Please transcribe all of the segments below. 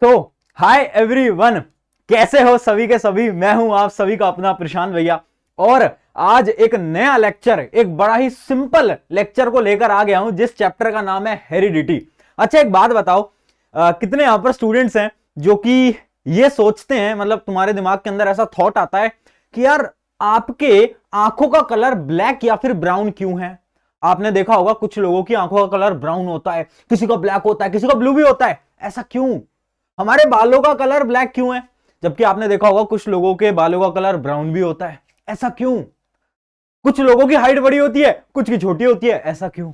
तो hi everyone, कैसे हो सभी के सभी। मैं हूं आप सभी का अपना प्रशांत भैया और आज एक नया लेक्चर, एक बड़ा ही सिंपल लेक्चर को लेकर आ गया हूं जिस चैप्टर का नाम है हेरिडिटी। अच्छा एक बात बताओ, कितने यहां पर स्टूडेंट्स हैं जो कि ये सोचते हैं, मतलब तुम्हारे दिमाग के अंदर ऐसा थॉट आता है कि यार आपके आंखों का कलर ब्लैक या फिर ब्राउन क्यों है। आपने देखा होगा कुछ लोगों की आंखों का कलर ब्राउन होता है, किसी का ब्लैक होता है, किसी का ब्लू भी होता है। ऐसा क्यों? हमारे बालों का कलर ब्लैक क्यों है, जबकि आपने देखा होगा कुछ लोगों के बालों का कलर ब्राउन भी होता है। ऐसा क्यों? कुछ लोगों की हाइट बड़ी होती है, कुछ की छोटी होती है। ऐसा क्यों?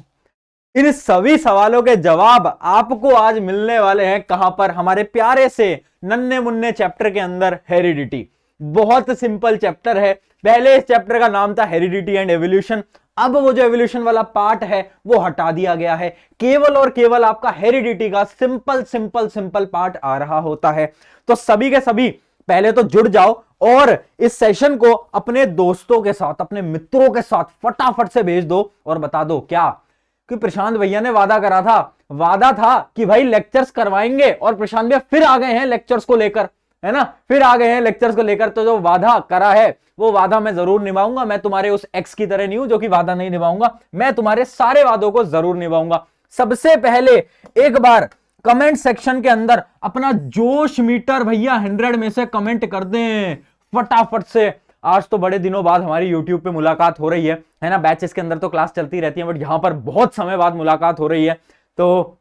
इन सभी सवालों के जवाब आपको आज मिलने वाले हैं। कहां पर? हमारे प्यारे से नन्हे मुन्ने चैप्टर के अंदर, हेरिडिटी। बहुत सिंपल चैप्टर है। पहले इस चैप्टर का नाम था हेरिडिटी एंड एवोल्यूशन। अब वो जो एवोल्यूशन वाला पार्ट है वो हटा दिया गया है, केवल और केवल आपका हेरिडिटी का सिंपल सिंपल सिंपल पार्ट आ रहा होता है। तो सभी के सभी पहले तो जुड़ जाओ और इस सेशन को अपने दोस्तों के साथ, अपने मित्रों के साथ फटाफट से भेज दो और बता दो क्या कि प्रशांत भैया ने वादा करा था। वादा था कि भाई लेक्चर्स करवाएंगे और प्रशांत भैया फिर आ गए हैं लेक्चर्स को लेकर, है ना, फिर आ गए हैं लेक्चर्स को लेकर। तो जो वादा करा है वो वादा मैं जरूर निभाऊंगा। मैं तुम्हारे उस एक्स की तरह नहीं हूं जो कि वादा नहीं निभाऊंगा, मैं तुम्हारे सारे वादों को जरूर निभाऊंगा। सबसे पहले एक बार कमेंट सेक्शन के अंदर अपना जोश मीटर भैया 100 में से कमेंट कर दें फटाफट से। आज तो बड़े दिनों बाद हमारी YouTube पे मुलाकात हो रही है ना। बैचेस के अंदर तो क्लास चलती रहती है, बट यहां पर बहुत समय बाद मुलाकात हो रही है। तो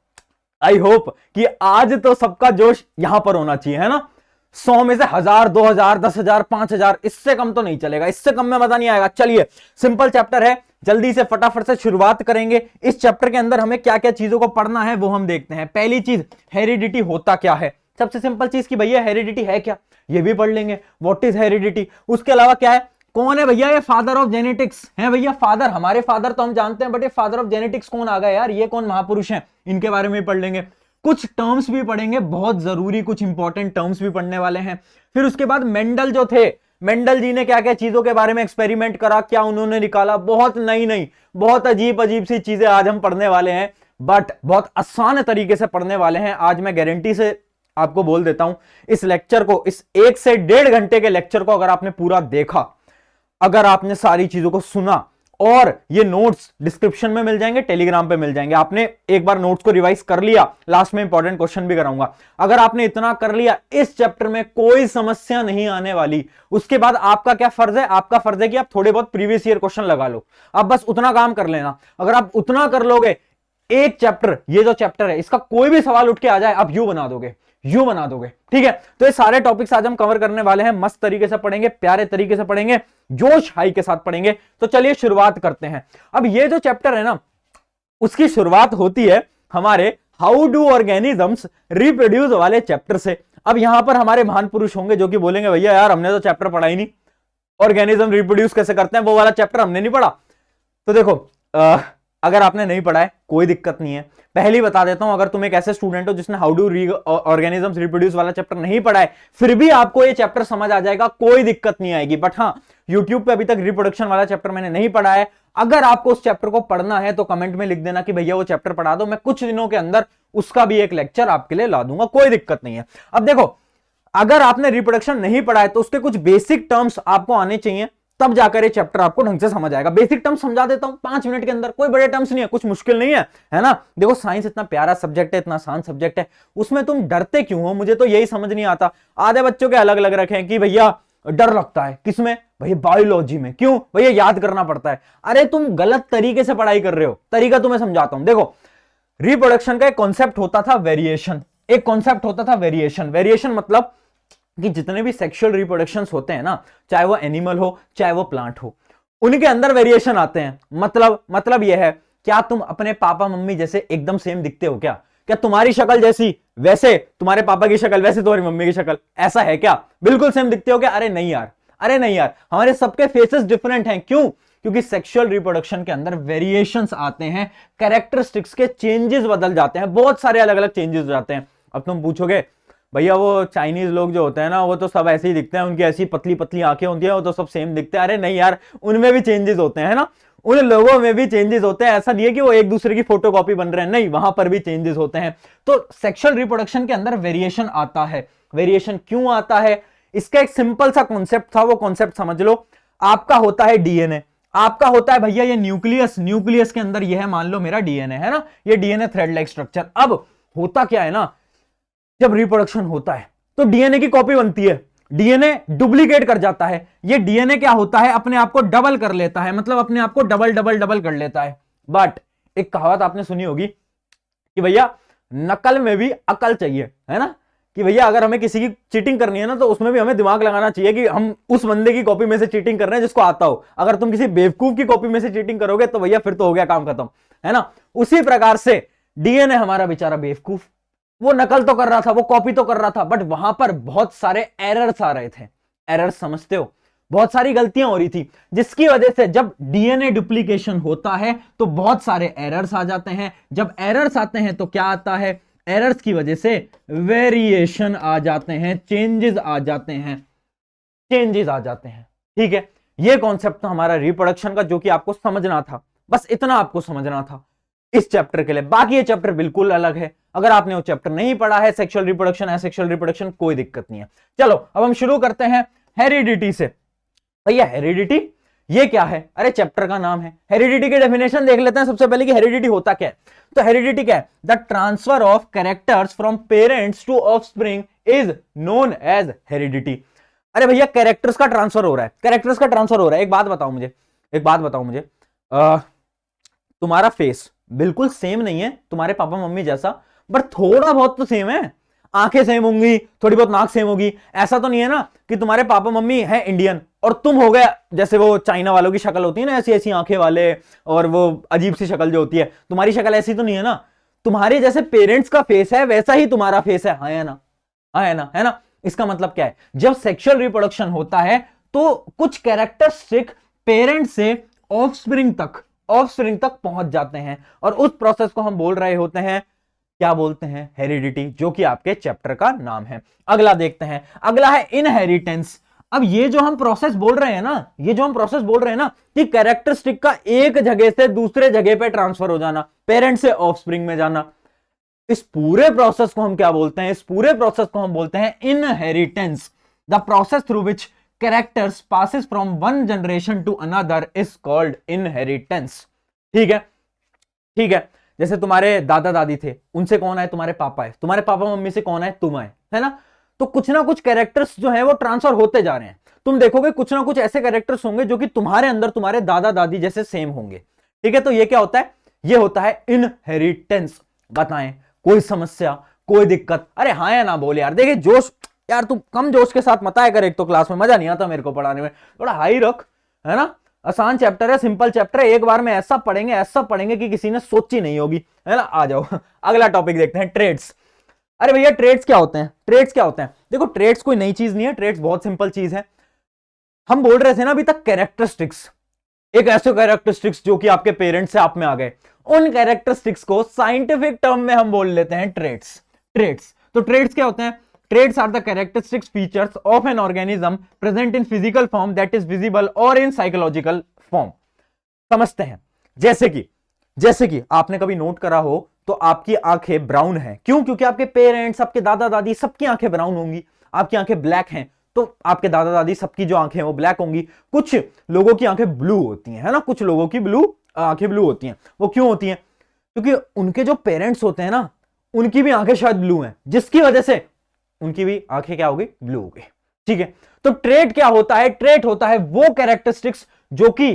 आई होप कि आज तो सबका जोश यहां पर होना चाहिए, है ना। 100 में से 1000, 2000, 10,000, 5,000, इससे कम तो नहीं चलेगा, इससे कम में मजा नहीं आएगा। चलिए सिंपल चैप्टर है, जल्दी से फटाफट से शुरुआत करेंगे। इस चैप्टर के अंदर हमें क्या क्या चीजों को पढ़ना है वो हम देखते हैं। पहली चीज, हेरिडिटी होता क्या है। सबसे सिंपल चीज कि भैया हेरिडिटी है क्या, ये भी पढ़ लेंगे। What is heredity. उसके अलावा क्या है, कौन है भैया ये फादर ऑफ जेनेटिक्स है। भैया फादर, हमारे फादर तो हम जानते हैं, बट ये फादर ऑफ जेनेटिक्स कौन आ गया यार, ये कौन महापुरुष हैं, इनके बारे में पढ़ लेंगे। कुछ टर्म्स भी पढ़ेंगे, बहुत जरूरी कुछ इंपॉर्टेंट टर्म्स भी पढ़ने वाले हैं। फिर उसके बाद मेंडल जो थे, मेंडल जी ने क्या क्या चीजों के बारे में एक्सपेरिमेंट करा, क्या उन्होंने निकाला, बहुत नई नई बहुत अजीब अजीब सी चीजें आज हम पढ़ने वाले हैं, बट बहुत आसान तरीके से पढ़ने वाले हैं। आज मैं गारंटी से आपको बोल देता हूं, इस लेक्चर को, इस 1 से 1.5 घंटे के लेक्चर को अगर आपने पूरा देखा, अगर आपने सारी चीजों को सुना, और ये नोट्स डिस्क्रिप्शन में मिल जाएंगे, टेलीग्राम पे मिल जाएंगे। आपने एक बार नोट्स को रिवाइज कर लिया, लास्ट में इंपॉर्टेंट क्वेश्चन भी कराऊंगा, अगर आपने इतना कर लिया, इस चैप्टर में कोई समस्या नहीं आने वाली। उसके बाद आपका क्या फर्ज है, आपका फर्ज है कि आप थोड़े बहुत प्रीवियस ईयर क्वेश्चन लगा लो। अब बस उतना काम कर लेना। अगर आप उतना कर लोगे, एक चैप्टर, ये जो चैप्टर है इसका कोई भी सवाल उठ के आ जाए, आप यू बना दोगे, यू बना दोगे। ठीक है, तो ये सारे टॉपिक्स आज हम कवर करने वाले हैं, मस्त तरीके से पढ़ेंगे, प्यारे तरीके से पढ़ेंगे, जोश हाई के साथ पढ़ेंगे। तो चलिए शुरुआत करते हैं। अब ये जो चैप्टर है ना, उसकी शुरुआत होती है हमारे हाउ डू ऑर्गेनिजम्स रिप्रोड्यूस वाले चैप्टर से। अब यहां पर हमारे महान पुरुष होंगे जो कि बोलेंगे भैया यार हमने तो चैप्टर पढ़ा ही नहीं, ऑर्गेनिज्म रिप्रोड्यूस कैसे करते हैं, वो वाला चैप्टर हमने नहीं पढ़ा। तो देखो, अगर आपने नहीं पढ़ा है कोई दिक्कत नहीं है, पहले बता देता हूं, अगर तुम एक ऐसे स्टूडेंट हो जिसने हाउ डू ऑर्गेनिजम्स रिप्रोड्यूस वाला चैप्टर नहीं पढ़ा है, फिर भी आपको ये चैप्टर समझ आ जाएगा, कोई दिक्कत नहीं आएगी। बट हाँ, यूट्यूब पे अभी तक रिप्रोडक्शन वाला चैप्टर मैंने नहीं पढ़ा है। अगर आपको उस चैप्टर को पढ़ना है तो कमेंट में लिख देना कि भैया वो चैप्टर पढ़ा दो, मैं कुछ दिनों के अंदर उसका भी एक लेक्चर आपके लिए ला दूंगा, कोई दिक्कत नहीं है। अब देखो, अगर आपने रिप्रोडक्शन नहीं पढ़ा है तो उसके कुछ बेसिक टर्म्स आपको आने चाहिए, तब जाकर ये चैप्टर आपको ढंग से समझ आएगा। बेसिक टर्म्स समझा देता हूं 5 मिनट के अंदर, कोई बड़े टर्म्स नहीं है, कुछ मुश्किल नहीं है ना। देखो साइंस इतना प्यारा सब्जेक्ट है, इतना आसान सब्जेक्ट है, उसमें तुम डरते क्यों हो, मुझे तो यही समझ नहीं आता। आधे बच्चों के अलग अलग रखे हैं कि भैया डर लगता है, किसमें भैया, बायोलॉजी में। क्यों भैया, याद करना पड़ता है। अरे तुम गलत तरीके से पढ़ाई कर रहे हो, तरीका तुम्हें समझाता हूं। देखो, रिप्रोडक्शन का एक कॉन्सेप्ट होता था वेरिएशन, एक कॉन्सेप्ट होता था वेरिएशन। वेरिएशन मतलब कि जितने भी सेक्सुअल रिप्रोडक्शंस होते हैं ना, चाहे वो एनिमल हो चाहे वो प्लांट हो, उनके अंदर वेरिएशन आते हैं। मतलब यह है, क्या तुम अपने पापा मम्मी जैसे एकदम सेम दिखते हो क्या? क्या तुम्हारी शक्ल जैसी वैसे तुम्हारे पापा की शक्ल, वैसे तुम्हारी मम्मी की शक्ल, ऐसा है क्या? बिल्कुल सेम दिखते हो क्या? अरे नहीं यार, अरे नहीं यार, हमारे सबके फेसेस डिफरेंट हैं। क्यों? क्योंकि सेक्सुअल रिप्रोडक्शन के अंदर वेरिएशंस आते हैं, कैरेक्टरिस्टिक्स के चेंजेस बदल जाते हैं, बहुत सारे अलग अलग चेंजेस हो जाते हैं। अब तुम पूछोगे भैया वो चाइनीज लोग जो होते हैं ना, वो तो सब ऐसे ही दिखते हैं, उनकी ऐसी पतली पतली आंखें होती हैं, वो तो सब सेम दिखते हैं। अरे नहीं यार, उनमें भी चेंजेस होते हैं ना, उन लोगों में भी चेंजेस होते हैं। ऐसा नहीं है कि वो एक दूसरे की फोटोकॉपी बन रहे हैं, नहीं, वहां पर भी चेंजेस होते हैं। तो सेक्सुअल रिप्रोडक्शन के अंदर वेरिएशन आता है। वेरिएशन क्यों आता है? इसका एक सिंपल सा कॉन्सेप्ट था, वो कॉन्सेप्ट समझ लो। आपका होता है डीएनए, आपका होता है भैया ये न्यूक्लियस, न्यूक्लियस के अंदर ये है, मान लो मेरा डीएनए है ना, ये डीएनए थ्रेड लाइक स्ट्रक्चर। अब होता क्या है ना, जब रिप्रोडक्शन होता है तो डीएनए की कॉपी बनती है, डीएनए डुप्लीकेट कर जाता है। ये डीएनए क्या होता है, अपने आप को डबल कर लेता है, मतलब अपने आप को डबल डबल डबल कर लेता है। बट एक कहावत आपने सुनी होगी कि भैया नकल में भी अकल चाहिए, है ना, कि भैया अगर हमें किसी की चीटिंग करनी है ना, तो उसमें भी हमें दिमाग लगाना चाहिए कि हम उस बंदे की कॉपी में से चीटिंग कर रहे हैं जिसको आता हो। अगर तुम किसी बेवकूफ की कॉपी में से चीटिंग करोगे तो भैया फिर तो हो गया काम खत्म, है ना। उसी प्रकार से डीएनए हमारा बेचारा बेवकूफ, वो नकल तो कर रहा था, वो कॉपी तो कर रहा था, बट वहां पर बहुत सारे एरर्स आ रहे थे। एरर्स समझते हो, बहुत सारी गलतियां हो रही थी, जिसकी वजह से जब डीएनए डुप्लीकेशन होता है तो बहुत सारे एरर्स आ जाते हैं। जब एरर्स आते हैं तो क्या आता है, एरर्स की वजह से वेरिएशन आ जाते हैं, चेंजेस आ जाते हैं, चेंजेस आ जाते हैं। ठीक है, ये कॉन्सेप्ट था हमारा रिप्रोडक्शन का, जो कि आपको समझना था, बस इतना आपको समझना था इस चैप्टर के लिए। बाकी ये चैप्टर बिल्कुल अलग है, अगर आपने वो चैप्टर नहीं पढ़ा है, सेक्सुअल रिप्रोडक्शन, एसेक्सुअल रिप्रोडक्शन, कोई दिक्कत नहीं है। चलो अब हम शुरू करते हैं हेरिडिटी से। भैया हेरिडिटी ये क्या है? अरे चैप्टर का नाम है, हेरिडिटी की डेफिनेशन देख लेते हैं सबसे पहले कि हेरिडिटी होता क्या है। तो हेरिडिटी क्या है? The transfer of characters from parents to offspring is known as heredity. अरे भैया कैरेक्टर्स का ट्रांसफर हो रहा है, कैरेक्टर्स का ट्रांसफर हो रहा है। एक बात बताओ मुझे, एक बात बताओ मुझे, तुम्हारा फेस बिल्कुल सेम नहीं है तुम्हारे पापा मम्मी जैसा, बट थोड़ा बहुत तो सेम है। आंखें सेम होंगी, थोड़ी बहुत नाक सेम होगी। ऐसा तो नहीं है ना कि तुम्हारे पापा मम्मी है इंडियन और तुम हो गए जैसे वो चाइना वालों की शक्ल होती है ना, ऐसी ऐसी आंखें वाले और वो अजीब सी शक्ल जो होती है, तुम्हारी शक्ल ऐसी तो नहीं है ना। तुम्हारे जैसे पेरेंट्स का फेस है वैसा ही तुम्हारा फेस है, हाँ है ना, हाँ है ना, है ना। इसका मतलब क्या है, जब सेक्सुअल रिप्रोडक्शन होता है तो कुछ कैरेक्टरिस्टिक पेरेंट्स से ऑफस्प्रिंग तक पहुंच जाते हैं, और उस प्रोसेस को हम बोल रहे होते हैं, क्या बोलते हैं, हेरिडिटी, जो कि आपके चैप्टर का नाम है। अगला देखते हैं, अगला है इनहेरिटेंस। अब ये जो हम प्रोसेस बोल रहे हैं ना, ये जो हम प्रोसेस बोल रहे हैं ना कि कैरेक्टरिस्टिक का एक जगह से दूसरे जगह पे ट्रांसफर हो जाना, पेरेंट से ऑफस्प्रिंग में जाना, इस पूरे प्रोसेस को हम क्या बोलते हैं, इस पूरे प्रोसेस को हम बोलते हैं inheritance. The process through which characters passes from one generation to another is called inheritance. ठीक है, ठीक है। जैसे तुम्हारे दादा दादी थे, उनसे कौन है, तुम्हारे पापा है, तुम्हारे पापा मम्मी से कौन है, तुम है ना। तो कुछ ना कुछ कैरेक्टर्स जो है वो ट्रांसफर होते जा रहे हैं। तुम देखोगे कुछ ना कुछ ऐसे कैरेक्टर्स होंगे जो कि तुम्हारे अंदर तुम्हारे दादा दादी जैसे सेम होंगे। ठीक है, तो ये क्या होता है, ये होता है इनहेरिटेंस। बताएं कोई समस्या, कोई दिक्कत? अरे हाँ या ना बोल यार। देखिए जोश यार, तू कम जोश के साथ मत आया कर, एक तो क्लास में मजा नहीं आता मेरे को पढ़ाने में, थोड़ा हाई रख, है ना। आसान चैप्टर है, सिंपल चैप्टर है, एक बार में ऐसा पढ़ेंगे कि किसी ने सोची नहीं होगी, है ना। आ जाओ अगला टॉपिक देखते हैं, ट्रेड्स। अरे भैया ट्रेड्स क्या होते हैं, ट्रेड्स क्या होते हैं? देखो ट्रेड्स कोई नई चीज नहीं है, ट्रेड्स बहुत सिंपल चीज है। हम बोल रहे थे ना अभी तक कैरेक्टरिस्टिक्स, एक ऐसे कैरेक्टरिस्टिक्स जो कि आपके पेरेंट्स से आप में आ गए, उन कैरेक्टरिस्टिक्स को साइंटिफिक टर्म में हम बोल लेते हैं ट्रेड्स। ट्रेड्स, तो ट्रेड्स क्या होते हैं? Traits are the characteristic features of an organism present in physical form that is visible or in psychological form। समझते हैं, जैसे कि आपने कभी नोट करा हो तो आपकी आंखें ब्राउन हैं, क्यों? क्योंकि आपके पेरेंट्स, आपके दादा दादी सबकी आंखें ब्राउन होंगी। आपकी आंखें ब्लैक हैं तो आपके दादा दादी सबकी जो आंखें हैं वो ब्लैक होंगी। कुछ लोगों की आंखें ब्लू होती हैं, है ना, कुछ लोगों की आंखें ब्लू होती हैं। वो क्यों होती हैं? क्योंकि उनके जो पेरेंट्स होते हैं ना, उनकी भी आंखें शायद ब्लू हैं, जिसकी वजह से उनकी भी आंखें क्या होगी, ब्लू होगी। ठीक है, तो ट्रेट क्या होता है? ट्रेट होता है वो कैरेक्टरिस्टिक्स जो कि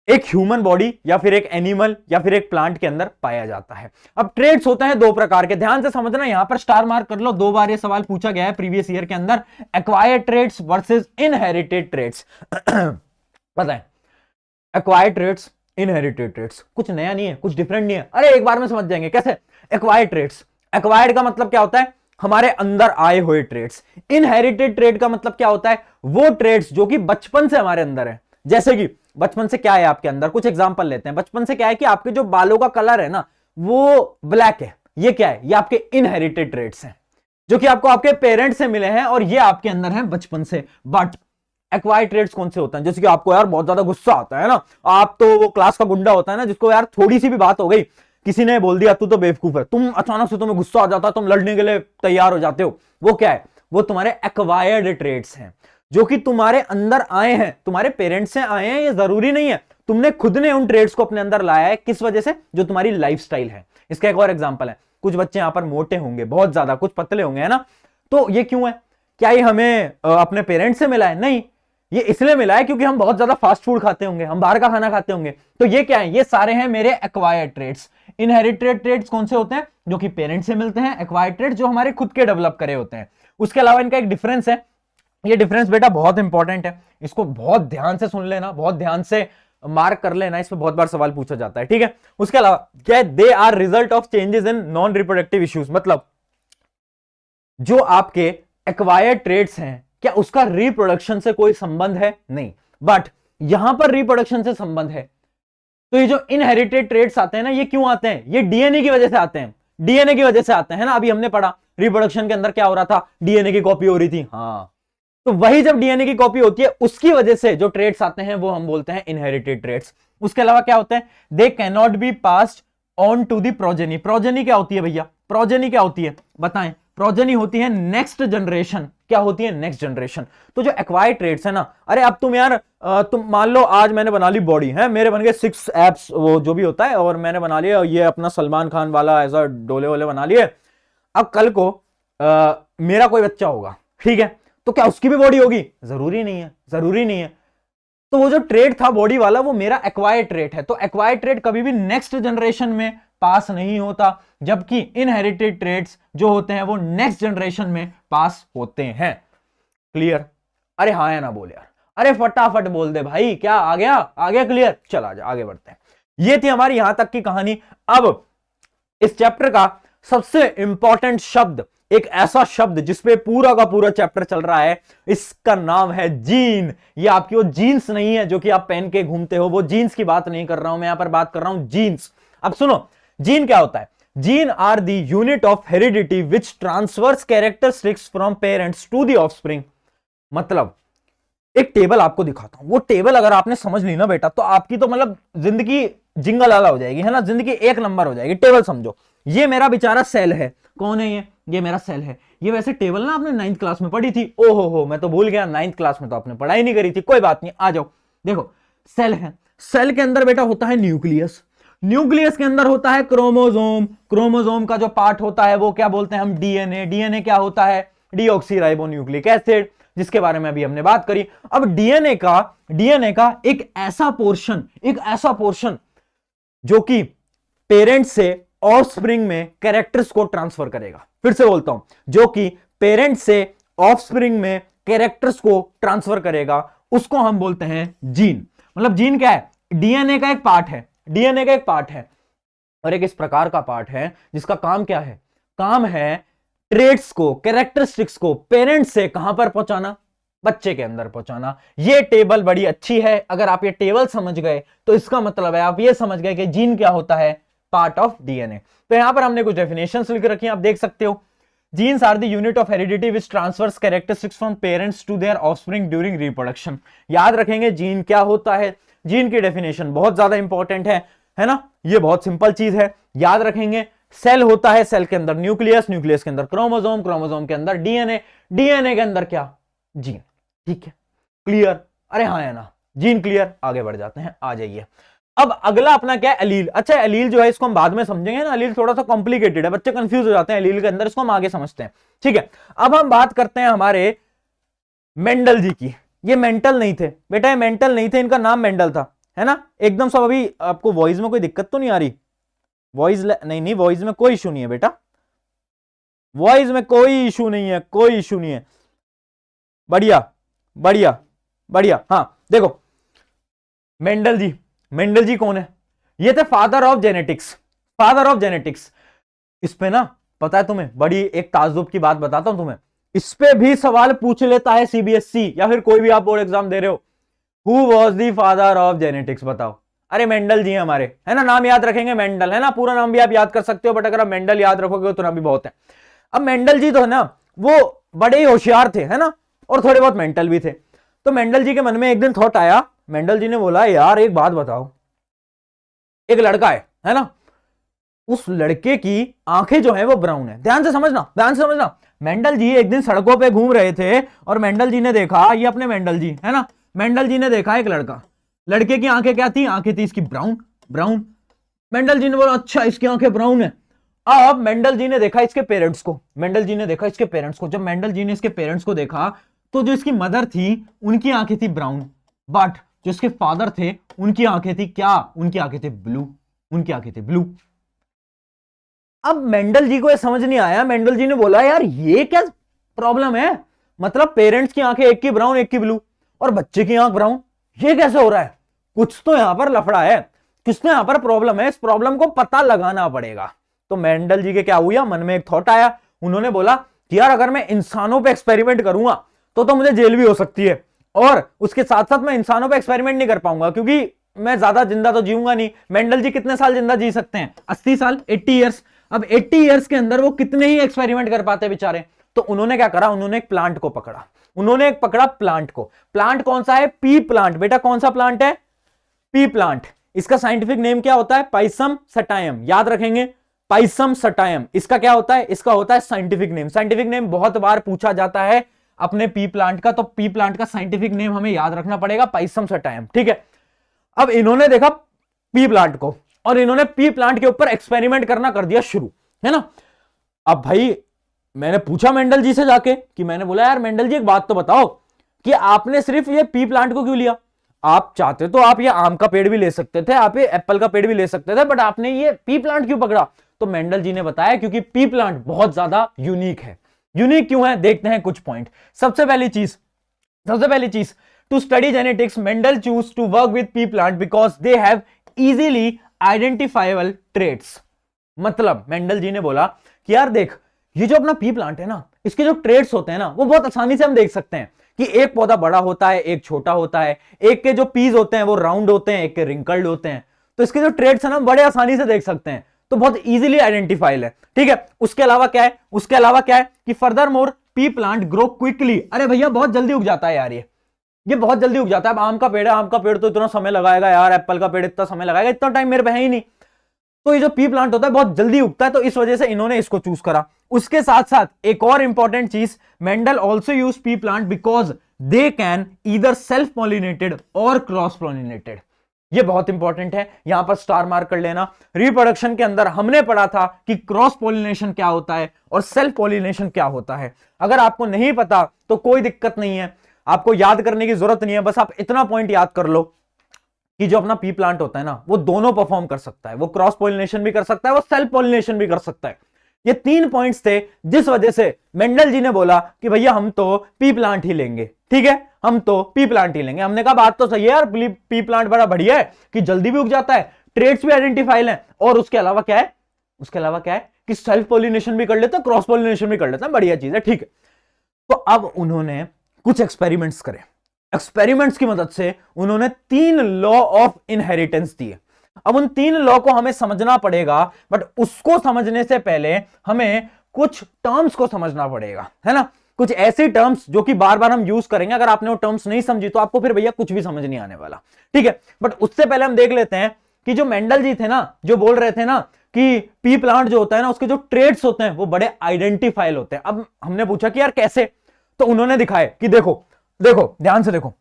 एक ह्यूमन बॉडी या फिर एक एनिमल या फिर एक प्लांट के अंदर पाया जाता है। अब ट्रेट्स होते हैं दो प्रकार के, ध्यान से समझना, यहां पर स्टार मार्क कर लो, 2 बार ये सवाल पूछा गया है प्रीवियस ईयर के अंदर, acquired traits versus inherited traits. बताएं, एक्वायर्ड ट्रेट्स, इनहेरिटेड ट्रेट्स, कुछ नया नहीं है, कुछ डिफरेंट नहीं है। अरे एक बार में समझ जाएंगे कैसे। एक्वायर्ड ट्रेट्स, एक्वायर्ड का मतलब क्या होता है? हमारे अंदर आए हुए ट्रेट्स। इनहेरिटेड ट्रेट का मतलब क्या होता है? वो ट्रेट्स जो कि बचपन से हमारे अंदर है। जैसे कि बचपन से क्या है आपके अंदर, कुछ एग्जांपल लेते हैं। बचपन से क्या है कि आपके जो बालों का कलर है ना वो ब्लैक है, ये क्या है? ये आपके इनहेरिटेड ट्रेट्स हैं जो कि आपको आपके पेरेंट्स से मिले हैं और ये आपके अंदर हैं बचपन से। बट एक्वायर्ड ट्रेड्स कौन से होते हैं? जैसे कि आपको यार बहुत ज्यादा गुस्सा आता है ना, आप तो वो क्लास का गुंडा होता है ना जिसको यार थोड़ी सी भी बात हो गई, किसी ने बोल दिया तू तो बेवकूफ है, तुम अचानक से तुम्हें गुस्सा आ जाता है, तुम लड़ने के लिए तैयार हो जाते हो, वो क्या है? वो तुम्हारे एक्वायर्ड ट्रेड्स हैं, जो कि तुम्हारे अंदर आए हैं, तुम्हारे पेरेंट्स से आए हैं, ये जरूरी नहीं है, तुमने खुद ने उन ट्रेड्स को अपने अंदर लाया है। किस वजह से? जो तुम्हारी लाइफस्टाइल है। इसका एक और एग्जांपल है, कुछ बच्चे यहां पर मोटे होंगे बहुत ज्यादा, कुछ पतले होंगे, है ना, तो ये क्यों है? क्या ये हमें अपने पेरेंट्स से मिला है? नहीं, ये इसलिए मिला है क्योंकि हम बहुत ज्यादा फास्ट फूड खाते होंगे, हम बाहर का खाना खाते होंगे। तो ये क्या है? ये सारे हैं मेरे एक्वायर्ड ट्रेड्स। इनहेरिटेड ट्रेड्स कौन से होते हैं? जो कि पेरेंट्स से मिलते हैं। एक्वायर्ड ट्रेड्स जो हमारे खुद के डेवलप करे होते हैं। उसके अलावा इनका एक डिफरेंस है, ये डिफरेंस बेटा बहुत इंपॉर्टेंट है, इसको बहुत ध्यान से सुन लेना, बहुत ध्यान से मार्क कर लेना, इस पे बहुत बार सवाल पूछा जाता है, ठीक है। उसके अलावा क्या है? They are result of changes in non reproductive issues, मतलब जो आपके एक्वायर्ड ट्रेड्स हैं, क्या उसका रिप्रोडक्शन से कोई संबंध है? नहीं, बट यहां पर रिप्रोडक्शन से संबंध है। तो ये जो इनहेरिटेड ट्रेड्स आते हैं ना, ये क्यों आते हैं? ये डीएनए की वजह से आते हैं, डीएनए की वजह से आते हैं ना। अभी हमने पढ़ा रिप्रोडक्शन के अंदर क्या हो रहा था, डीएनए की कॉपी हो रही थी, हाँ, तो वही जब डीएनए की कॉपी होती है उसकी वजह से जो ट्रेड्स आते हैं वो हम बोलते हैं इनहेरिटेड ट्रेड्स। उसके अलावा क्या होते हैं? They can not be passed on to the progeny. Progeny क्या होती है भैया? प्रोजेनी क्या होती है बताएं? प्रोजेनी होती है नेक्स्ट जनरेशन। क्या होती है? Next generation. तो जो एक्वायर्ड ट्रेड्स है ना, अरे अब तुम यार तुम मान लो आज मैंने बना ली बॉडी है, मेरे बन गए 6 एप्स, वो जो भी होता है, और मैंने बना लिया ये अपना सलमान खान वाला ऐसा डोले वोले बना लिए। अब कल को मेरा कोई बच्चा होगा, ठीक है, तो क्या उसकी भी बॉडी होगी? जरूरी नहीं है, जरूरी नहीं है। तो वो जो ट्रेड था बॉडी वाला, वो मेरा एक्वायर्ड ट्रेड है। तो एक्वायर्ड ट्रेड कभी भी नेक्स्ट जनरेशन में पास नहीं होता, जबकि इनहेरिटेड ट्रेड्स जो होते हैं वो नेक्स्ट जनरेशन में पास होते हैं। क्लियर? अरे हाँ या ना बोल यार, अरे फटाफट बोल दे भाई, क्या आ गया? आ गया क्लियर? चल आजा आगे बढ़ते हैं। ये थी हमारी यहां तक की कहानी। अब इस चैप्टर का सबसे इंपॉर्टेंट शब्द, एक ऐसा शब्द जिसपे पूरा का पूरा चैप्टर चल रहा है, इसका नाम है जीन। ये आपकी वो जीन्स नहीं है जो कि आप पहन के घूमते हो, वो जीन्स की बात नहीं कर रहा हूं मैं, यहां पर बात कर रहा हूं जीन्स। अब सुनो, जीन क्या होता है? Gene are the unit of heredity which transfers characteristics from parents to the offspring. मतलब एक टेबल आपको दिखाता हूं, वो टेबल अगर आपने समझ ली ना बेटा, तो आपकी तो मतलब जिंदगी जिंगल आला हो जाएगी, है ना, जिंदगी एक नंबर हो जाएगी। टेबल समझो, ये मेरा बेचारा सेल है। कौन है ये मेरा सेल है। ये वैसे टेबल ना आपने 9th क्लास में पढ़ी थी। ओहो हो, मैं तो भूल गया, 9th क्लास में तो आपने पढ़ाई नहीं करी थी। कोई बात नहीं, आ जाओ। देखो सेल है, सेल के अंदर बेटा होता है न्यूक्लियस, न्यूक्लियस के अंदर होता है क्रोमोसोम, क्रोमोसोम का जो पार्ट होता है वो क्या बोलते हैं हम? डीएनए। डीएनए क्या होता है? डीऑक्सीराइबोन्यूक्लिक एसिड, जिसके बारे में अभी हमने बात करी। अब डीएनए का एक ऐसा पोर्शन जो कि पेरेंट से ऑफस्प्रिंग में कैरेक्टर्स को ट्रांसफर करेगा। फिर से बोलता हूं, जो कि पेरेंट से ऑफस्प्रिंग में कैरेक्टर्स को ट्रांसफर करेगा, उसको हम बोलते हैं जीन। मतलब जीन क्या है? डीएनए का एक पार्ट है, डीएनए का एक पार्ट है, और एक इस प्रकार का पार्ट है जिसका काम क्या है? काम है ट्रेड्स को, कैरेक्टरिस्टिक्स को पेरेंट से कहां पर पहुंचाना? बच्चे के अंदर पहुंचाना। ये टेबल बड़ी अच्छी है, अगर आप ये टेबल समझ गए तो इसका मतलब है आप ये समझ गए कि जीन क्या होता है? Part of DNA. तो यहां पर हमने कुछ डेफिनेशंस लिख रखी हैं, आप देख सकते हो। Genes are the unit of heredity which transfers characteristics from parents to their offspring during reproduction. याद रखेंगे जीन क्या होता है। जीन की डेफिनेशन बहुत ज्यादा इंपॉर्टेंट है ना, ये बहुत सिंपल चीज है, याद रखेंगे। सेल होता है, सेल के अंदर न्यूक्लियस, न्यूक्लियस के अंदर क्रोमोसोम, क्रोमोसोम के अंदर डीएनए, डीएनए के अंदर क्या? जीन। ठीक है, क्लियर? अरे हाँ या ना, जीन क्लियर? आगे बढ़ जाते हैं, आ जाइए। अब अगला अपना क्या है? एलील। अच्छा, एलील जो है इसको हम बाद में समझेंगे ना, एलील थोड़ा सा कॉम्प्लिकेटेड है, बच्चे कंफ्यूज हो जाते हैं एलील के अंदर, इसको हम आगे समझते हैं। ठीक है, अब हम बात करते हैं हमारे मेंडल जी की। ये मेंटल नहीं थे बेटा, ये मेंटल नहीं थे, इनका नाम मेंडल था, है ना, एकदम सब। अभी आपको वॉइस में कोई दिक्कत तो नहीं आ रही? वॉइस नहीं, वॉइस में कोई इशू नहीं है बेटा, वॉइस में कोई इशू नहीं है, कोई इशू नहीं है। बढ़िया बढ़िया बढ़िया। हाँ देखो, मेंडल जी कौन है? ये थे father of genetics, father of genetics. इस पे ना पता है तुम्हें, बड़ी एक ताज्जुब की बात बताता हूं तुम्हें, इस पे भी सवाल पूछ लेता है सीबीएसई या फिर कोई भी आप बोर्ड एग्जाम दे रहे हो। Who was the father of genetics? बताओ। अरे मेंडल जी हमारे, है ना, नाम याद रखेंगे मेंडल, है ना, पूरा नाम भी आप याद कर सकते हो, बट अगर आप मेंडल याद रखोगे तो ना भी बहुत है। अब मेंडल जी तो है ना, वो बड़े ही होशियार थे, है ना, और थोड़े बहुत मेंटल भी थे। तो मेंडल जी के मन में एक दिन थॉट आया, मेंडल जी ने बोला यार एक बात बताओ, एक लड़का है ना, उस लड़के की आंखें जो है वो ब्राउन है। ध्यान से समझना, ध्यान से समझना। मेंडल जी एक दिन सड़कों पे घूम रहे थे और मेंडल जी ने देखा, ये अपने मेंडल जी है ना, मेंडल जी ने देखा एक लड़का, लड़के की आंखें क्या थी, आंखें थी इसकी ब्राउन ब्राउन। मेंडल जी ने बोला अच्छा इसकी आंखें ब्राउन है। अब मेंडल जी ने देखा इसके पेरेंट्स को, मेंडल जी ने देखा इसके पेरेंट्स को। जब मेंडल जी ने इसके पेरेंट्स को देखा तो जो इसकी मदर थी उनकी आंखें थी ब्राउन, बट जो इसके फादर थे उनकी आंखें थी क्या, उनकी आंखें थी ब्लू, उनकी आंखें थी ब्लू। अब मेंडल जी को यह समझ नहीं आया, मेंडल जी ने बोला यार ये क्या प्रॉब्लम है, मतलब पेरेंट्स की आंखें एक की ब्राउन एक की ब्लू और बच्चे की आंख ब्राउन, ये कैसे हो रहा है, कुछ तो यहां पर लफड़ा है, किसने यहां पर प्रॉब्लम है, इस प्रॉब्लम को पता लगाना पड़ेगा। तो मेंडल जी के क्या हुआ, मन में एक थॉट आया, उन्होंने बोला कि यार अगर मैं इंसानों पे एक्सपेरिमेंट करूंगा तो मुझे जेल भी हो सकती है, और उसके साथ साथ मैं इंसानों पे एक्सपेरिमेंट नहीं कर पाऊंगा क्योंकि मैं ज्यादा जिंदा तो जीऊंगा नहीं। मेंडल जी कितने साल जिंदा जी सकते हैं, 80 साल, 80 ईयर्स। अब 80 ईयर्स के अंदर वो कितने ही एक्सपेरिमेंट कर पाते बेचारे। तो उन्होंने क्या करा, उन्होंने एक प्लांट को पकड़ा, उन्होंने एक पकड़ा प्लांट को। प्लांट कौन सा है, पी प्लांट। बेटा कौन सा प्लांट है, पी प्लांट। इसका साइंटिफिक नेम क्या होता है, पाइसम सटायम, याद रखेंगे, पाइसम सटायम इसका क्या होता है, इसका होता है साइंटिफिक नेम। साइंटिफिक नेम बहुत बार पूछा जाता है अपने पी प्लांट का, तो पी प्लांट का साइंटिफिक नेम हमें याद रखना पड़ेगा, पाइसम सटायम, ठीक है। अब इन्होंने देखा पी प्लांट को और इन्होंने पी प्लांट के ऊपर एक्सपेरिमेंट करना कर दिया शुरू, है ना। अब भाई मैंने पूछा मेंडल जी से जाके कि मैंने बोला यार मेंडल जी एक बात तो बताओ कि आपने सिर्फ ये पी प्लांट को क्यों लिया, आप चाहते तो आप ये आम का पेड़ भी ले सकते थे, आप ये एप्पल का पेड़ भी ले सकते थे, बट आपने ये पी प्लांट क्यों पकड़ा। तो मेंडल जी ने बताया क्योंकि पी प्लांट बहुत ज्यादा यूनिक है। यूनिक क्यों है, देखते हैं कुछ पॉइंट। सबसे पहली चीज to study genetics Mendel choose to work with pea plant because they have easily identifiable traits. मतलब मेंडल जी ने बोला कि यार देख ये जो अपना पी प्लांट है ना, इसके जो ट्रेट्स होते हैं ना वो बहुत आसानी से हम देख सकते हैं कि एक पौधा बड़ा होता है, एक छोटा होता है, एक के जो पीस होते हैं वो राउंड होते हैं, एक के रिंकल्ड होते हैं। तो इसके जो ट्रेट्स है ना बड़े आसानी से देख सकते हैं, तो बहुत इजीली आइडेंटिफाइल है, ठीक है। उसके अलावा क्या है, उसके अलावा क्या है कि further more P plant grow quickly. अरे भैया बहुत जल्दी उग जाता है यार, ये बहुत जल्दी उग जाता है। अब आम का पेड़ है, आम का पेड़ तो इतना समय लगाएगा यार, एप्पल का पेड़ इतना समय लगाएगा, इतना टाइम मेरे पे है ही नहीं। तो ये जो पी प्लांट होता है बहुत जल्दी उगता है, तो इस वजह से इन्होंने इसको चूज करा। उसके साथ साथ एक और इंपॉर्टेंट चीज, Mendel also use P plant because they can either self pollinated और क्रॉस पॉलिनेटेड। ये बहुत इंपॉर्टेंट है, यहां पर स्टार मार्क कर लेना। रिप्रोडक्शन के अंदर हमने पढ़ा था कि क्रॉस पॉलिनेशन क्या होता है और सेल्फ पॉलिनेशन क्या होता है। अगर आपको नहीं पता तो कोई दिक्कत नहीं है, आपको याद करने की जरूरत नहीं है, बस आप इतना पॉइंट याद कर लो कि जो अपना पी प्लांट होता है ना वो दोनों परफॉर्म कर सकता है, वो क्रॉस पॉलिनेशन भी कर सकता है, वो सेल्फ पॉलिनेशन भी कर सकता है। ये 3 पॉइंट्स थे जिस वजह से मेंडल जी ने बोला कि भैया हम तो पी प्लांट ही लेंगे, ठीक है, हम तो पी प्लांट ही लेंगे। हमने कहा बात तो सही है यार, पी प्लांट बड़ा बढ़िया है कि जल्दी भी उग जाता है, ट्रेड्स भी आइडेंटिफाइल है, और उसके अलावा क्या है, उसके अलावा क्या है कि सेल्फ पॉलिनेशन भी कर लेता है, क्रॉस पॉलिनेशन भी कर लेता है, बढ़िया चीज है, ठीक है। तो अब उन्होंने कुछ एक्सपेरिमेंट्स करे, एक्सपेरिमेंट्स की मदद से उन्होंने 3 लॉ ऑफ इनहेरिटेंस दिए। अब उन 3 लॉ को हमें समझना पड़ेगा, बट उसको समझने से पहले हमें कुछ टर्म्स को समझना पड़ेगा, है ना, कुछ ऐसी टर्म्स जो कि बार बार हम यूज करेंगे। अगर आपने वो टर्म्स नहीं समझी तो आपको फिर भैया कुछ भी समझ नहीं आने वाला, ठीक है। बट उससे पहले हम देख लेते हैं कि जो मेंडल जी थे ना, जो बोल रहे थे ना कि पी प्लांट जो होता है ना उसके जो ट्रेड्स होते हैं वो बड़े आइडेंटिफाइल होते हैं। अब हमने पूछा कि यार कैसे, तो उन्होंने दिखाए कि देखो ध्यान से देखो,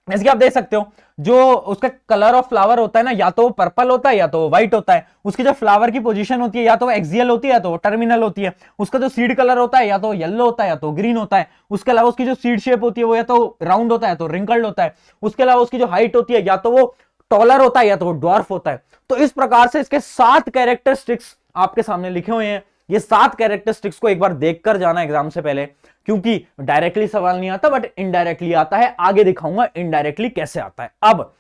जैसे कि आप देख सकते हो जो उसका कलर ऑफ फ्लावर होता है ना, या तो वो पर्पल होता है या तो वो व्हाइट होता है। उसकी जो फ्लावर की पोजीशन होती है या तो वो एक्सियल होती है या तो वो टर्मिनल होती है। उसका जो सीड कलर होता है या तो येलो होता है या तो ग्रीन होता है। उसके अलावा उसकी जो सीड शेप होती है वो या तो राउंड होता है तो रिंकल्ड होता है। उसके अलावा उसकी जो हाइट होती है या तो वो टॉलर होता है या तो वो ड्वार्फ होता है। तो इस प्रकार से इसके 7 कैरेक्टरिस्टिक्स आपके सामने लिखे हुए हैं। ये 7 कैरेक्टरिस्टिक्स को एक बार देखकर जाना एग्जाम से पहले, क्योंकि डायरेक्टली सवाल नहीं आता बट इनडायरेक्टली आता है। आगे दिखाऊंगा इनडायरेक्टली कैसे आता है। अब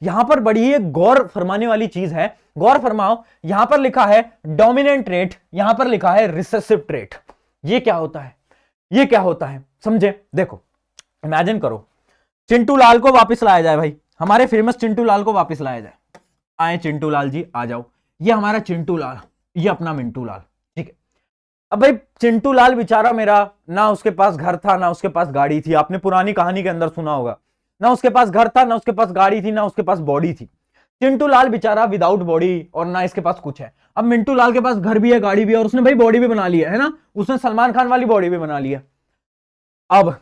यहां पर बड़ी एक गौर फरमाने वाली चीज है, गौर फरमाओ। यहां पर लिखा है डोमिनेंट ट्रेट, यहां पर लिखा है रिसेसिव ट्रेट। ये क्या होता है, ये क्या होता है समझे। देखो इमेजिन करो चिंटू लाल को वापस लाया जाए, भाई हमारे फेमस चिंटू लाल को वापस लाया जाए। आए चिंटू लाल जी आ जाओ, ये हमारा चिंटू लाल, ये अपना मिंटू लाल, ठीक है। अब भाई चिंटू लाल बेचारा मेरा, ना उसके पास घर था ना उसके पास गाड़ी थी। आपने पुरानी कहानी के अंदर सुना होगा ना उसके पास घर था, ना उसके पास गाड़ी थी, ना उसके पास बॉडी थी। चिंटू लाल बेचारा विदाउट बॉडी और ना इसके पास कुछ है। अब मिंटू लाल के पास घर भी है, गाड़ी भी है, और उसने भाई बॉडी भी बना ली है ना, उसने सलमान खान वाली बॉडी भी बना ली है। अब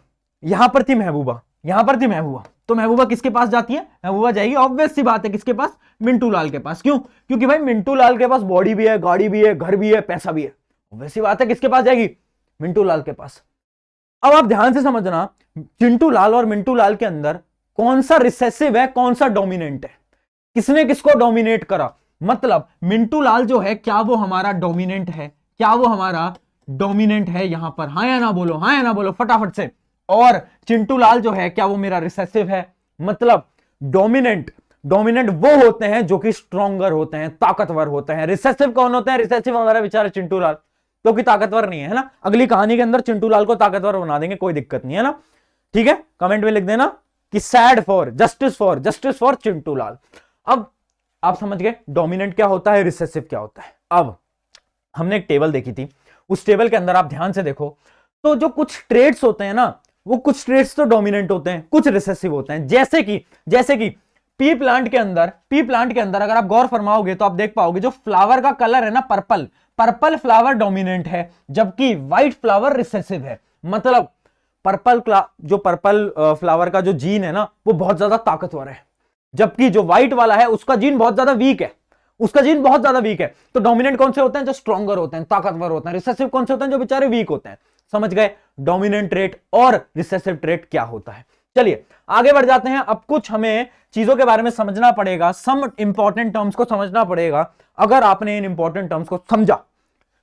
यहां पर थी महबूबा, यहां पर थी महबूबा, तो महबूबा किसके पास जाती है? महबूबा जाएगी ऑब्वियस सी बात है किसके पास? मिंटू लाल के पास। क्यों? क्योंकि भाई मिंटू लाल के पास बॉडी भी है, गाड़ी भी है, घर भी है, पैसा भी है, ऑब्वियस सी बात है किसके पास जाएगी? मिंटू लाल के पास। अब आप ध्यान से समझना, चिंटू लाल और मिंटू लाल के अंदर कौन सा रिसेसिव है, कौन सा डोमिनेंट है, किसने किसको डोमिनेट करा? मतलब मिंटू लाल जो है, क्या वो हमारा डोमिनेंट है? क्या वो हमारा डोमिनेंट है यहां पर? हाँ या ना बोलो, हाँ या ना बोलो फटाफट से। और चिंटू लाल जो है, क्या वो मेरा रिसेसिव है? मतलब डोमिनेंट, डोमिनेंट वो होते हैं जो कि स्ट्रॉन्गर होते हैं, ताकतवर होते हैं। रिसेसिव कौन होते हैं? रिसेसिव हमारा बेचारा चिंटू लाल, तो कि ताकतवर नहीं है ना। अगली कहानी के अंदर चिंटू लाल को ताकतवर बना देंगे, कोई दिक्कत नहीं है ना। ठीक है, कमेंट में लिख देना कि sad for justice for Chintu Lal. अब आप समझ गए डोमिनेंट क्या होता है, रिसेसिव क्या होता है। अब हमने एक टेबल देखी थी, उस टेबल के अंदर आप ध्यान से देखो तो जो कुछ ट्रेड्स होते हैं ना, वो कुछ ट्रेड्स तो डोमिनेंट होते हैं, कुछ रिसेसिव होते हैं। जैसे कि पी प्लांट के अंदर अगर आप गौर फरमाओगे तो आप देख पाओगे जो फ्लावर का कलर है ना, पर्पल फ्लावर डोमिनेंट है, जबकि व्हाइट फ्लावर रिसेसिव है। मतलब पर्पल फ्लावर का जो जीन है ना, वो बहुत ज्यादा ताकतवर है, जबकि जो व्हाइट वाला है उसका जीन बहुत ज्यादा वीक है, तो डोमिनेंट कौन से होते हैं? जो स्ट्रॉन्गर होते हैं, ताकतवर होते हैं। रिसेसिव कौन से होते हैं? जो बेचारे वीक होते हैं। समझ गए डोमिनेंट ट्रेट और रिसेसिव ट्रेट क्या होता है। चलिए आगे बढ़ जाते हैं। अब कुछ हमें चीजों के बारे में समझना पड़ेगा, सम इंपॉर्टेंट टर्म्स को समझना पड़ेगा। अगर आपने इन इंपॉर्टेंट टर्म्स को समझा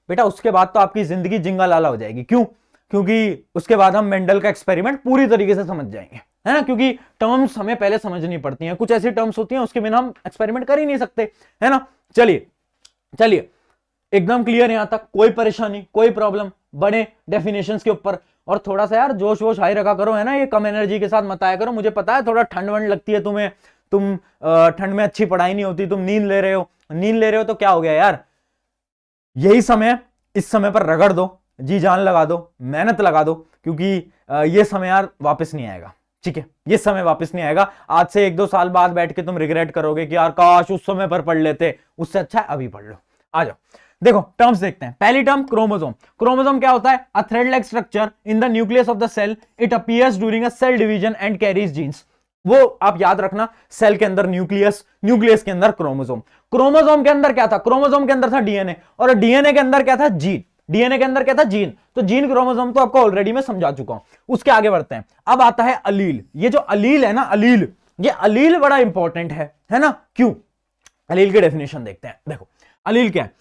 बेटा, उसके बाद तो आपकी जिंदगी जिंगालाला हो जाएगी। क्यों? क्योंकि उसके बाद हम मेंडल का एक्सपेरिमेंट पूरी तरीके से समझ जाएंगे, है ना। क्योंकि टर्म्स हमें पहले समझनी पड़ती हैं, कुछ ऐसी टर्म्स होती हैं उसके बिना हम एक्सपेरिमेंट कर ही नहीं सकते, है ना। चलिए एकदम क्लियर यहां तक, कोई परेशानी, कोई प्रॉब्लम? बड़े डेफिनेशंस के ऊपर, और थोड़ा सा यार जोश वोश हाई रखा करो, है ना। ये कम एनर्जी के साथ मत आया करो। मुझे पता है थोड़ा ठंड वंड लगती है तुम्हें, तुम ठंड में अच्छी पढ़ाई नहीं होती, तुम नींद ले रहे हो तो क्या हो गया यार। यही समय, इस समय पर रगड़ दो, जी जान लगा दो, मेहनत लगा दो, क्योंकि ये समय यार वापस नहीं आएगा। ठीक है, ये समय वापस नहीं आएगा। आज से 1-2 साल बाद बैठ के तुम रिग्रेट करोगे कि यार काश उस समय पर पढ़ लेते, उससे अच्छा है अभी पढ़ लो। आ जाओ, देखो टर्म्स देखते हैं। पहली टर्म क्रोमोसोम। क्रोमोसोम क्या होता है? A thread like structure in the nucleus of the cell, it appears during a cell division and carries genes. वो आप याद रखना, सेल के अंदर न्यूक्लियस, न्यूक्लियस के अंदर क्रोमोसोम। क्रोमोसोम के अंदर क्या था? क्रोमोसोम के अंदर था डीएनए, और डीएनए के अंदर क्या था? जीन। डीएनए के अंदर क्या था? जीन। तो जीन क्रोमोसोम तो आपको ऑलरेडी मैं समझा चुका हूं। उसके आगे बढ़ते हैं। अब आता है अलील। ये जो अलील है ना, अलील, ये अलील बड़ा इंपॉर्टेंट है ना। क्यों? अलील की डेफिनेशन देखते हैं। देखो अलील क्या है?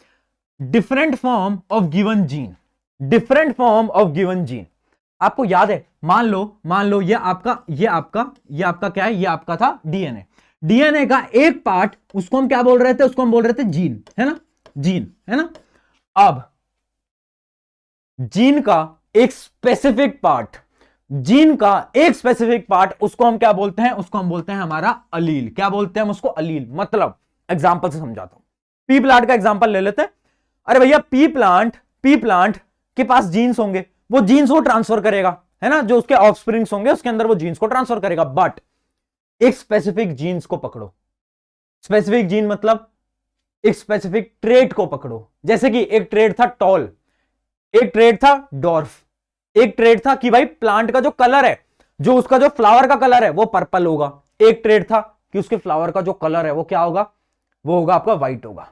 Different form of given gene, different form of given gene. आपको याद है, मान लो ये आपका क्या है? ये आपका था डीएनए। डीएनए का एक पार्ट, उसको हम क्या बोल रहे थे? उसको हम बोल रहे थे जीन, है ना, जीन, है ना। अब जीन का एक स्पेसिफिक पार्ट, उसको हम क्या बोलते हैं? उसको हम बोलते हैं हमारा अलील। क्या बोलते हैं हम उसको? अलील। मतलब एग्जांपल से समझाता हूं, पी प्लांट का एग्जांपल ले लेते हैं। अरे भैया पी प्लांट के पास जीन्स होंगे, वो जीन्स को ट्रांसफर करेगा, है ना। जो उसके ऑफस्प्रिंग्स होंगे उसके अंदर वो जीन्स को ट्रांसफर करेगा। बट एक स्पेसिफिक जीन्स को पकड़ो, स्पेसिफिक जीन मतलब एक स्पेसिफिक ट्रेट को पकड़ो। जैसे कि एक ट्रेट था टॉल, एक ट्रेट था डॉर्फ, एक ट्रेट था कि भाई प्लांट का जो कलर है, जो उसका जो फ्लावर का कलर है वो पर्पल होगा। एक ट्रेट था कि उसके फ्लावर का जो कलर है वो क्या होगा? वो होगा आपका व्हाइट होगा।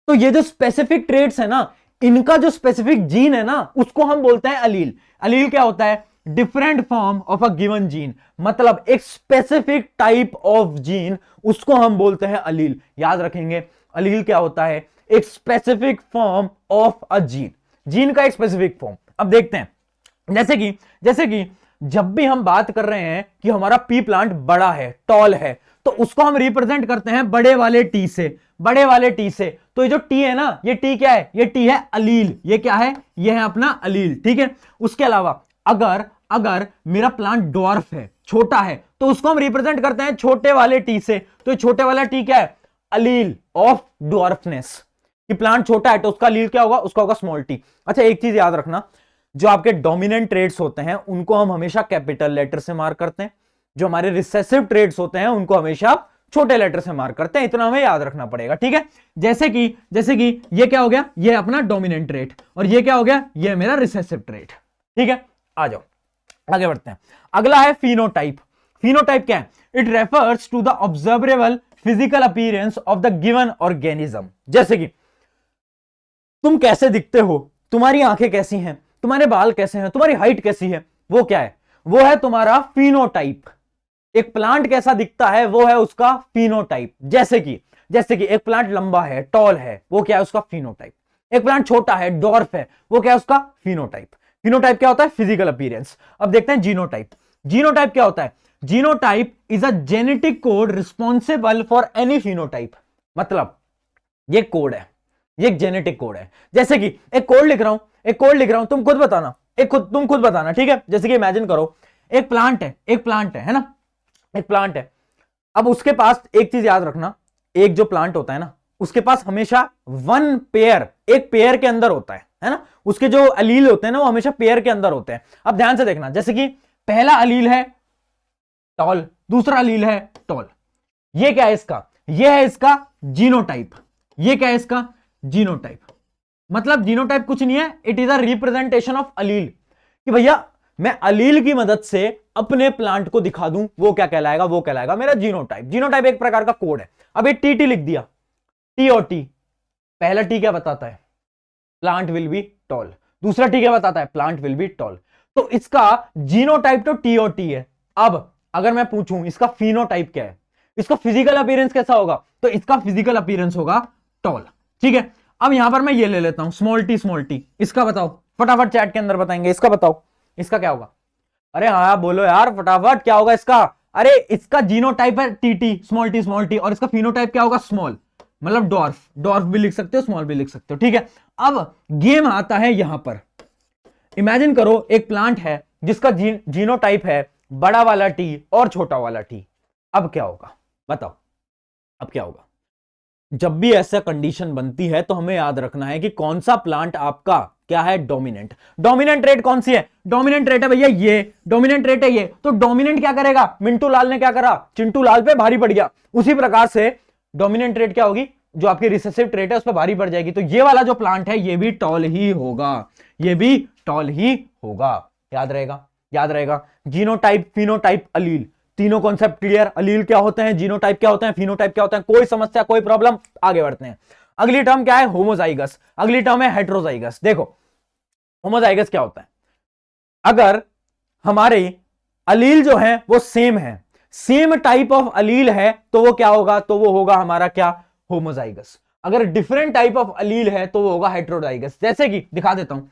तो ये जो स्पेसिफिक ट्रेट्स है ना, इनका जो स्पेसिफिक जीन है ना, उसको हम बोलते हैं अलील। अलील क्या होता है? Different form of a given gene, मतलब एक स्पेसिफिक टाइप ऑफ जीन, उसको हम बोलते हैं अलील। याद रखेंगे, अलील क्या होता है? एक specific form of a gene, gene का एक स्पेसिफिक फॉर्म। अब देखते हैं, जैसे कि जब भी हम बात कर रहे हैं कि हमारा पी प्लांट बड़ा है, टॉल है, तो उसको हम रिप्रेजेंट करते हैं बड़े वाले टी से, बड़े वाले टी से। तो ये जो टी है ना, ये टी क्या है? ये टी है अलील। ये क्या है? ये है अपना अलील। ठीक है, उसके अलावा अगर मेरा प्लांट डॉर्फ है, छोटा है, तो उसको हम रिप्रेजेंट करते हैं छोटे वाले टी से। तो ये छोटे वाला टी क्या है? अलील ऑफ डॉर्फनेस। कि प्लांट छोटा है तो उसका अलील क्या होगा? उसका होगा स्मॉल टी। अच्छा एक चीज याद रखना, जो आपके डोमिनेंट ट्रेड्स होते हैं उनको हम हमेशा कैपिटल लेटर से मार्क करते हैं, जो हमारे रिसेसिव ट्रेट्स होते हैं उनको हमेशा आप छोटे लेटर से मार्क करते हैं, इतना हमें याद रखना पड़ेगा, ठीक है। जैसे कि ये क्या हो गया, ये अपना डोमिनेंट ट्रेट, और ये क्या हो गया, ये मेरा रिसेसिव ट्रेट, ठीक है। आ जाओ आगे बढ़ते हैं। अगला है फिनोटाइप। फिनोटाइप क्या है? It refers to the observable physical appearance of the given organism. जैसे कि तुम कैसे दिखते हो, तुम्हारी आंखें कैसी हैं, तुम्हारे बाल कैसे हैं, तुम्हारी हाइट कैसी है, वो क्या है, वो है तुम्हारा फिनोटाइप। एक प्लांट कैसा दिखता है वो है उसका फिनोटाइप। जैसे कि एक प्लांट लंबा है, टॉल है, वो क्या है उसका फिनोटाइप। एक प्लांट छोटा है, डॉर्फ है, वो क्या है उसका फिनोटाइप। फिनोटाइप क्या होता है? Physical appearance. अब देखते हैं जीनोटाइप। जीनोटाइप क्या होता है? Genotype is a genetic code responsible for any phenotype. मतलब ये कोड है, ये एक जेनेटिक कोड है। जैसे कि एक कोड लिख रहा हूं, तुम खुद बताना, तुम खुद बताना, ठीक है। जैसे कि इमेजिन करो एक प्लांट है ना, एक प्लांट है। अब उसके पास एक चीज याद रखना, एक जो प्लांट होता है ना, उसके पास हमेशा वन पेयर, एक पेयर के अंदर होता है ना। उसके जो अलील होते हैं ना वो हमेशा पेयर के अंदर होते हैं। अब ध्यान से देखना, जैसे कि पहला अलील है टॉल, दूसरा अलील है टॉल। ये क्या है इसका? ये है इसका जीनोटाइप। ये क्या है इसका? जीनोटाइप। मतलब जीनोटाइप कुछ नहीं है, it is a representation of allele. कि भैया मैं अलील की मदद से अपने प्लांट को दिखा दूं, वो क्या कहलाएगा? वो कहलाएगा मेरा जीनोटाइप। जीनोटाइप एक प्रकार का कोड है। अब ये टी लिख दिया, टी और टी। पहला टी क्या बताता है? Plant will be toll. दूसरा टी क्या बताता है? Plant will be toll. तो इसका जीनोटाइप तो टी और टी है। अब अगर मैं पूछूं इसका फिनोटाइप क्या है, इसका फिजिकल अपीयरेंस कैसा होगा, तो इसका फिजिकल अपीयरेंस होगा टॉल, ठीक है। अब यहां पर मैं ये ले लेता हूं स्मॉल टी। इसका बताओ फटाफट, चैट के अंदर बताएंगे। इसका बताओ, इसका क्या होगा? अरे हाँ बोलो यार फटाफट, क्या होगा इसका? अरे इसका जीनोटाइप है टी, स्मॉल टी, और इसका फिनोटाइप क्या होगा? स्मॉल, मतलब डॉर्फ भी लिख सकते हो, स्मॉल भी लिख सकते हो, ठीक है। अब गेम आता है यहां पर। इमेजिन करो एक प्लांट है जिसका जीनोटाइप है बड़ा वाला टी और छोटा वाला टी। अब क्या होगा बताओ? अब क्या होगा? जब भी ऐसा कंडीशन बनती है तो हमें याद रखना है कि कौन सा प्लांट आपका क्या है? डोमिनेंट। डोमिनेंट रेट कौन सी है? डोमिनेंट रेट है भैया ये, डोमिनेंट रेट है ये। तो डोमिनेंट क्या करेगा? मिंटू लाल ने क्या करा? चिंटू लाल पे भारी पड़ गया। उसी प्रकार से डोमिनेंट रेट क्या होगी? जो आपकी रिसेसिव ट्रेट है उस पर भारी पड़ जाएगी। तो ये वाला जो प्लांट है ये भी टॉल ही होगा, ये भी टॉल ही होगा। याद रहेगा। जीनोटाइप, फिनोटाइप, अलील, तीनों कॉन्सेप्ट क्लियर। अलील क्या होते हैं, जीनोटाइप क्या होते हैं, फिनोटाइप क्या होते हैं? कोई समस्या, कोई प्रॉब्लम? आगे बढ़ते हैं। अगली टर्म क्या है? होमोजाइगस। अगली टर्म है हेट्रोजाइगस। देखो होमोजाइगस क्या होता है? अगर हमारे अलील जो है वो सेम है, सेम टाइप ऑफ अलील है, तो वो क्या होगा? तो वो होगा हमारा क्या? होमोजाइगस। अगर डिफरेंट टाइप ऑफ अलील है तो वो होगा हेट्रोजाइगस। जैसे कि दिखा देता हूं,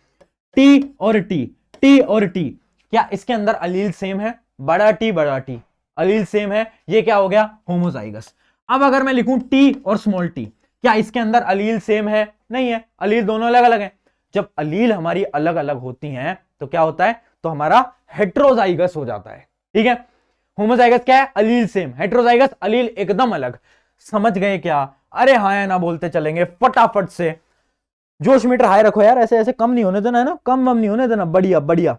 टी और टी, क्या इसके अंदर अलील सेम है? बड़ा टी अलील सेम है, ये क्या हो गया? होमोजाइगस। अब अगर मैं लिखूं टी और स्मॉल टी, क्या इसके अंदर अलील सेम है? नहीं है, अलील दोनों अलग अलग हैं। जब अलील हमारी अलग अलग होती हैं तो क्या होता है? तो हमारा हेट्रोजाइगस हो जाता है, ठीक है। होमोजाइगस क्या है? अलील सेम, हेट्रोजाइगस अलील एकदम अलग। समझ गए क्या? अरे हाँ या ना बोलते चलेंगे फटाफट से। जोश मीटर हाई रखो यार, ऐसे ऐसे कम नहीं होने देना है ना, कम नहीं होने देना, बढ़िया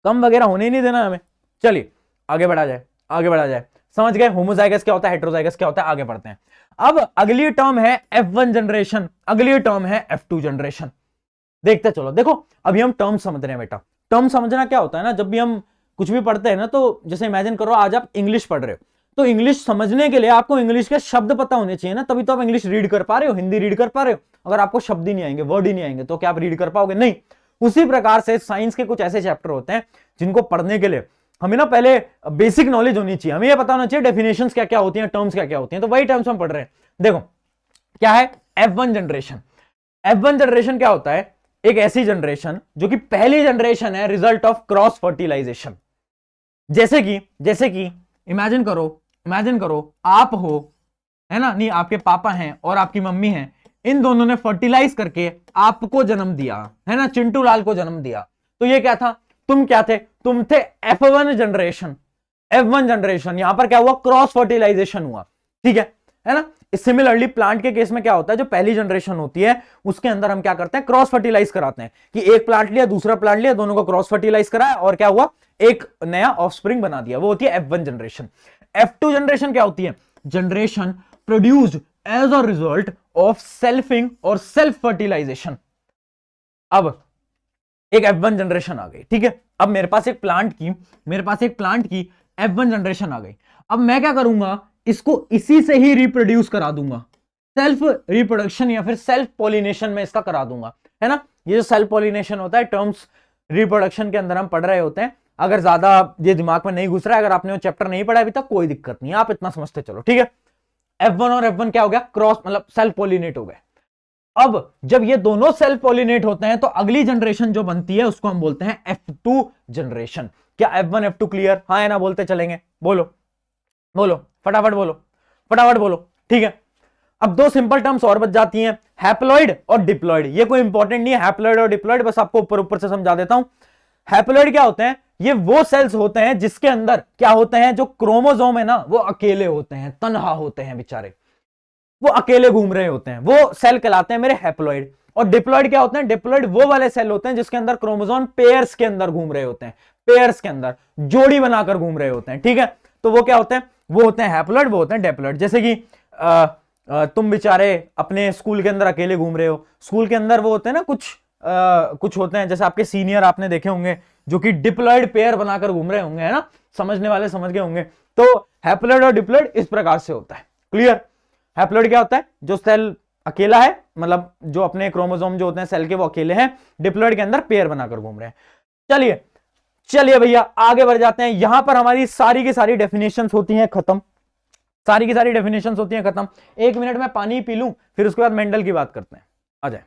कम वगैरह होने ही नहीं देना हमें। चलिए आगे बढ़ा जाए। समझ गए होमोजाइगस क्या होता है, हेट्रोजाइगस क्या होता है? आगे बढ़ते हैं। अब अगली टर्म है F1 जनरेशन, अगली टर्म है F2 जनरेशन। देखते चलो। देखो अभी हम टर्म समझ रहे हैं बेटा। टर्म समझना क्या होता है ना, जब भी हम कुछ भी पढ़ते हैं ना, तो जैसे इमेजिन करो आज आप इंग्लिश पढ़ रहे हो, तो इंग्लिश समझने के लिए आपको इंग्लिश के शब्द पता होने चाहिए ना, तभी तो आप इंग्लिश रीड कर पा रहे हो, हिंदी रीड कर पा रहे हो। अगर आपको शब्द ही नहीं आएंगे, वर्ड ही नहीं आएंगे, तो क्या आप रीड कर पाओगे? नहीं। उसी प्रकार से साइंस के कुछ ऐसे चैप्टर होते हैं जिनको पढ़ने के लिए हमें ना पहले बेसिक नॉलेज होनी चाहिए, हमें यह पता होना चाहिए डेफिनेशंस क्या क्या होती हैं, टर्म्स क्या क्या होती हैं। तो वही टर्म्स हम पढ़ रहे हैं। देखो क्या है F1 जनरेशन। F1 जनरेशन क्या होता है? एक ऐसी जनरेशन जो कि पहली जनरेशन है रिजल्ट ऑफ क्रॉस फर्टिलाइजेशन। जैसे कि इमेजिन करो आप हो, है ना, नहीं आपके पापा हैं और आपकी मम्मी हैं, इन दोनों ने फर्टिलाइज करके आपको जन्म दिया, है ना, चिंटू लाल को जन्म दिया। तो ये क्या था? तुम क्या थे? तुम थे F1 जनरेशन। F1 जनरेशन, यहां पर क्या हुआ? क्रॉस फर्टिलाइजेशन हुआ, ठीक है। है ना। सिमिलरली प्लांट के केस में क्या होता है, जो पहली जनरेशन होती है उसके अंदर हम क्या करते हैं, क्रॉस फर्टिलाइज कराते हैं कि एक प्लांट लिया दूसरा प्लांट लिया, दोनों को क्रॉस फर्टिलाइज कराया और क्या हुआ, एक नया ऑफस्प्रिंग बना दिया, वो होती है F1 जनरेशन। F2 जनरेशन क्या होती है, generation produced as a result of selfing और सेल्फ फर्टिलाइजेशन। अब एक F1 जनरेशन आ गई, ठीक है। अब मेरे पास एक प्लांट की F1 जनरेशन आ गई। अब मैं क्या करूंगा, इसको इसी से ही रिप्रोड्यूस करा दूंगा, सेल्फ रिप्रोडक्शन या फिर सेल्फ पॉलिनेशन में इसका करा दूंगा, है ना। ये जो सेल्फ पॉलिनेशन होता है टर्म्स रिप्रोडक्शन के अंदर हम पढ़ रहे होते हैं, अगर ज्यादा ये दिमाग में नहीं घुस रहा है, अगर आपने वो चैप्टर नहीं पढ़ा अभी तक कोई दिक्कत नहीं है, आप इतना समझते चलो, ठीक है। F1 और F1 क्या हो गया, क्रॉस मतलब सेल्फ पॉलिनेट हो गए। अब जब ये दोनों सेल्फ पॉलिनेट होते हैं तो अगली जनरेशन जो बनती है उसको हम बोलते हैं F2 जनरेशन। क्या F1 F2 क्लियर, हाँ है ना, बोलते चलेंगे, बोलो बोलो फटाफट बोलो, ठीक है। अब दो सिंपल टर्म्स और बच जाती हैं, हैप्लॉइड और डिप्लॉइड। ये कोई इंपॉर्टेंट नहीं है हैप्लॉइड और डिप्लॉइड, बस आपको ऊपर से समझा देता हूं। हैप्लॉइड क्या होते हैं, ये वो सेल्स होते हैं जिसके अंदर क्या होते हैं, जो क्रोमोसोम है ना वो अकेले होते हैं, तन्हा होते हैं बेचारे, वो अकेले घूम रहे होते हैं, वो सेल कहलाते हैं मेरे हैप्लॉइड। और डिप्लॉइड क्या होते हैं, डिप्लॉइड वो वाले सेल होते हैं जिसके अंदर क्रोमोसोम पेयर्स के अंदर घूम रहे होते हैं, पेयर्स के अंदर जोड़ी बनाकर घूम रहे होते हैं, ठीक है। तो वो क्या होते हैं, वो होते हैं हैप्लॉइड, वो होते हैं डिप्लॉइड। जैसे कि तुम बेचारे अपने स्कूल के अंदर अकेले घूम रहे हो, स्कूल के अंदर वो होते हैं ना कुछ होते हैं, जैसे आपके सीनियर आपने देखे होंगे जो कि डिप्लॉइड पेयर बनाकर घूम रहे होंगे, है ना, समझने वाले समझ गए होंगे। तो हैप्लॉइड और डिप्लॉइड इस प्रकार से होता है, क्लियर। हैप्लॉइड क्या होता है, जो सेल अकेला है, मतलब जो अपने क्रोमोसोम जो होते हैं सेल के वो अकेले हैं, डिप्लॉइड के अंदर पेयर बनाकर घूम रहे हैं। चलिए भैया आगे बढ़ जाते हैं। यहां पर हमारी सारी की सारी डेफिनेशंस होती हैं खत्म, सारी की सारी डेफिनेशंस होती हैं खत्म। एक मिनट में पानी पी लूं, फिर उसके बाद मेंडल की बात करते हैं, आ जाए।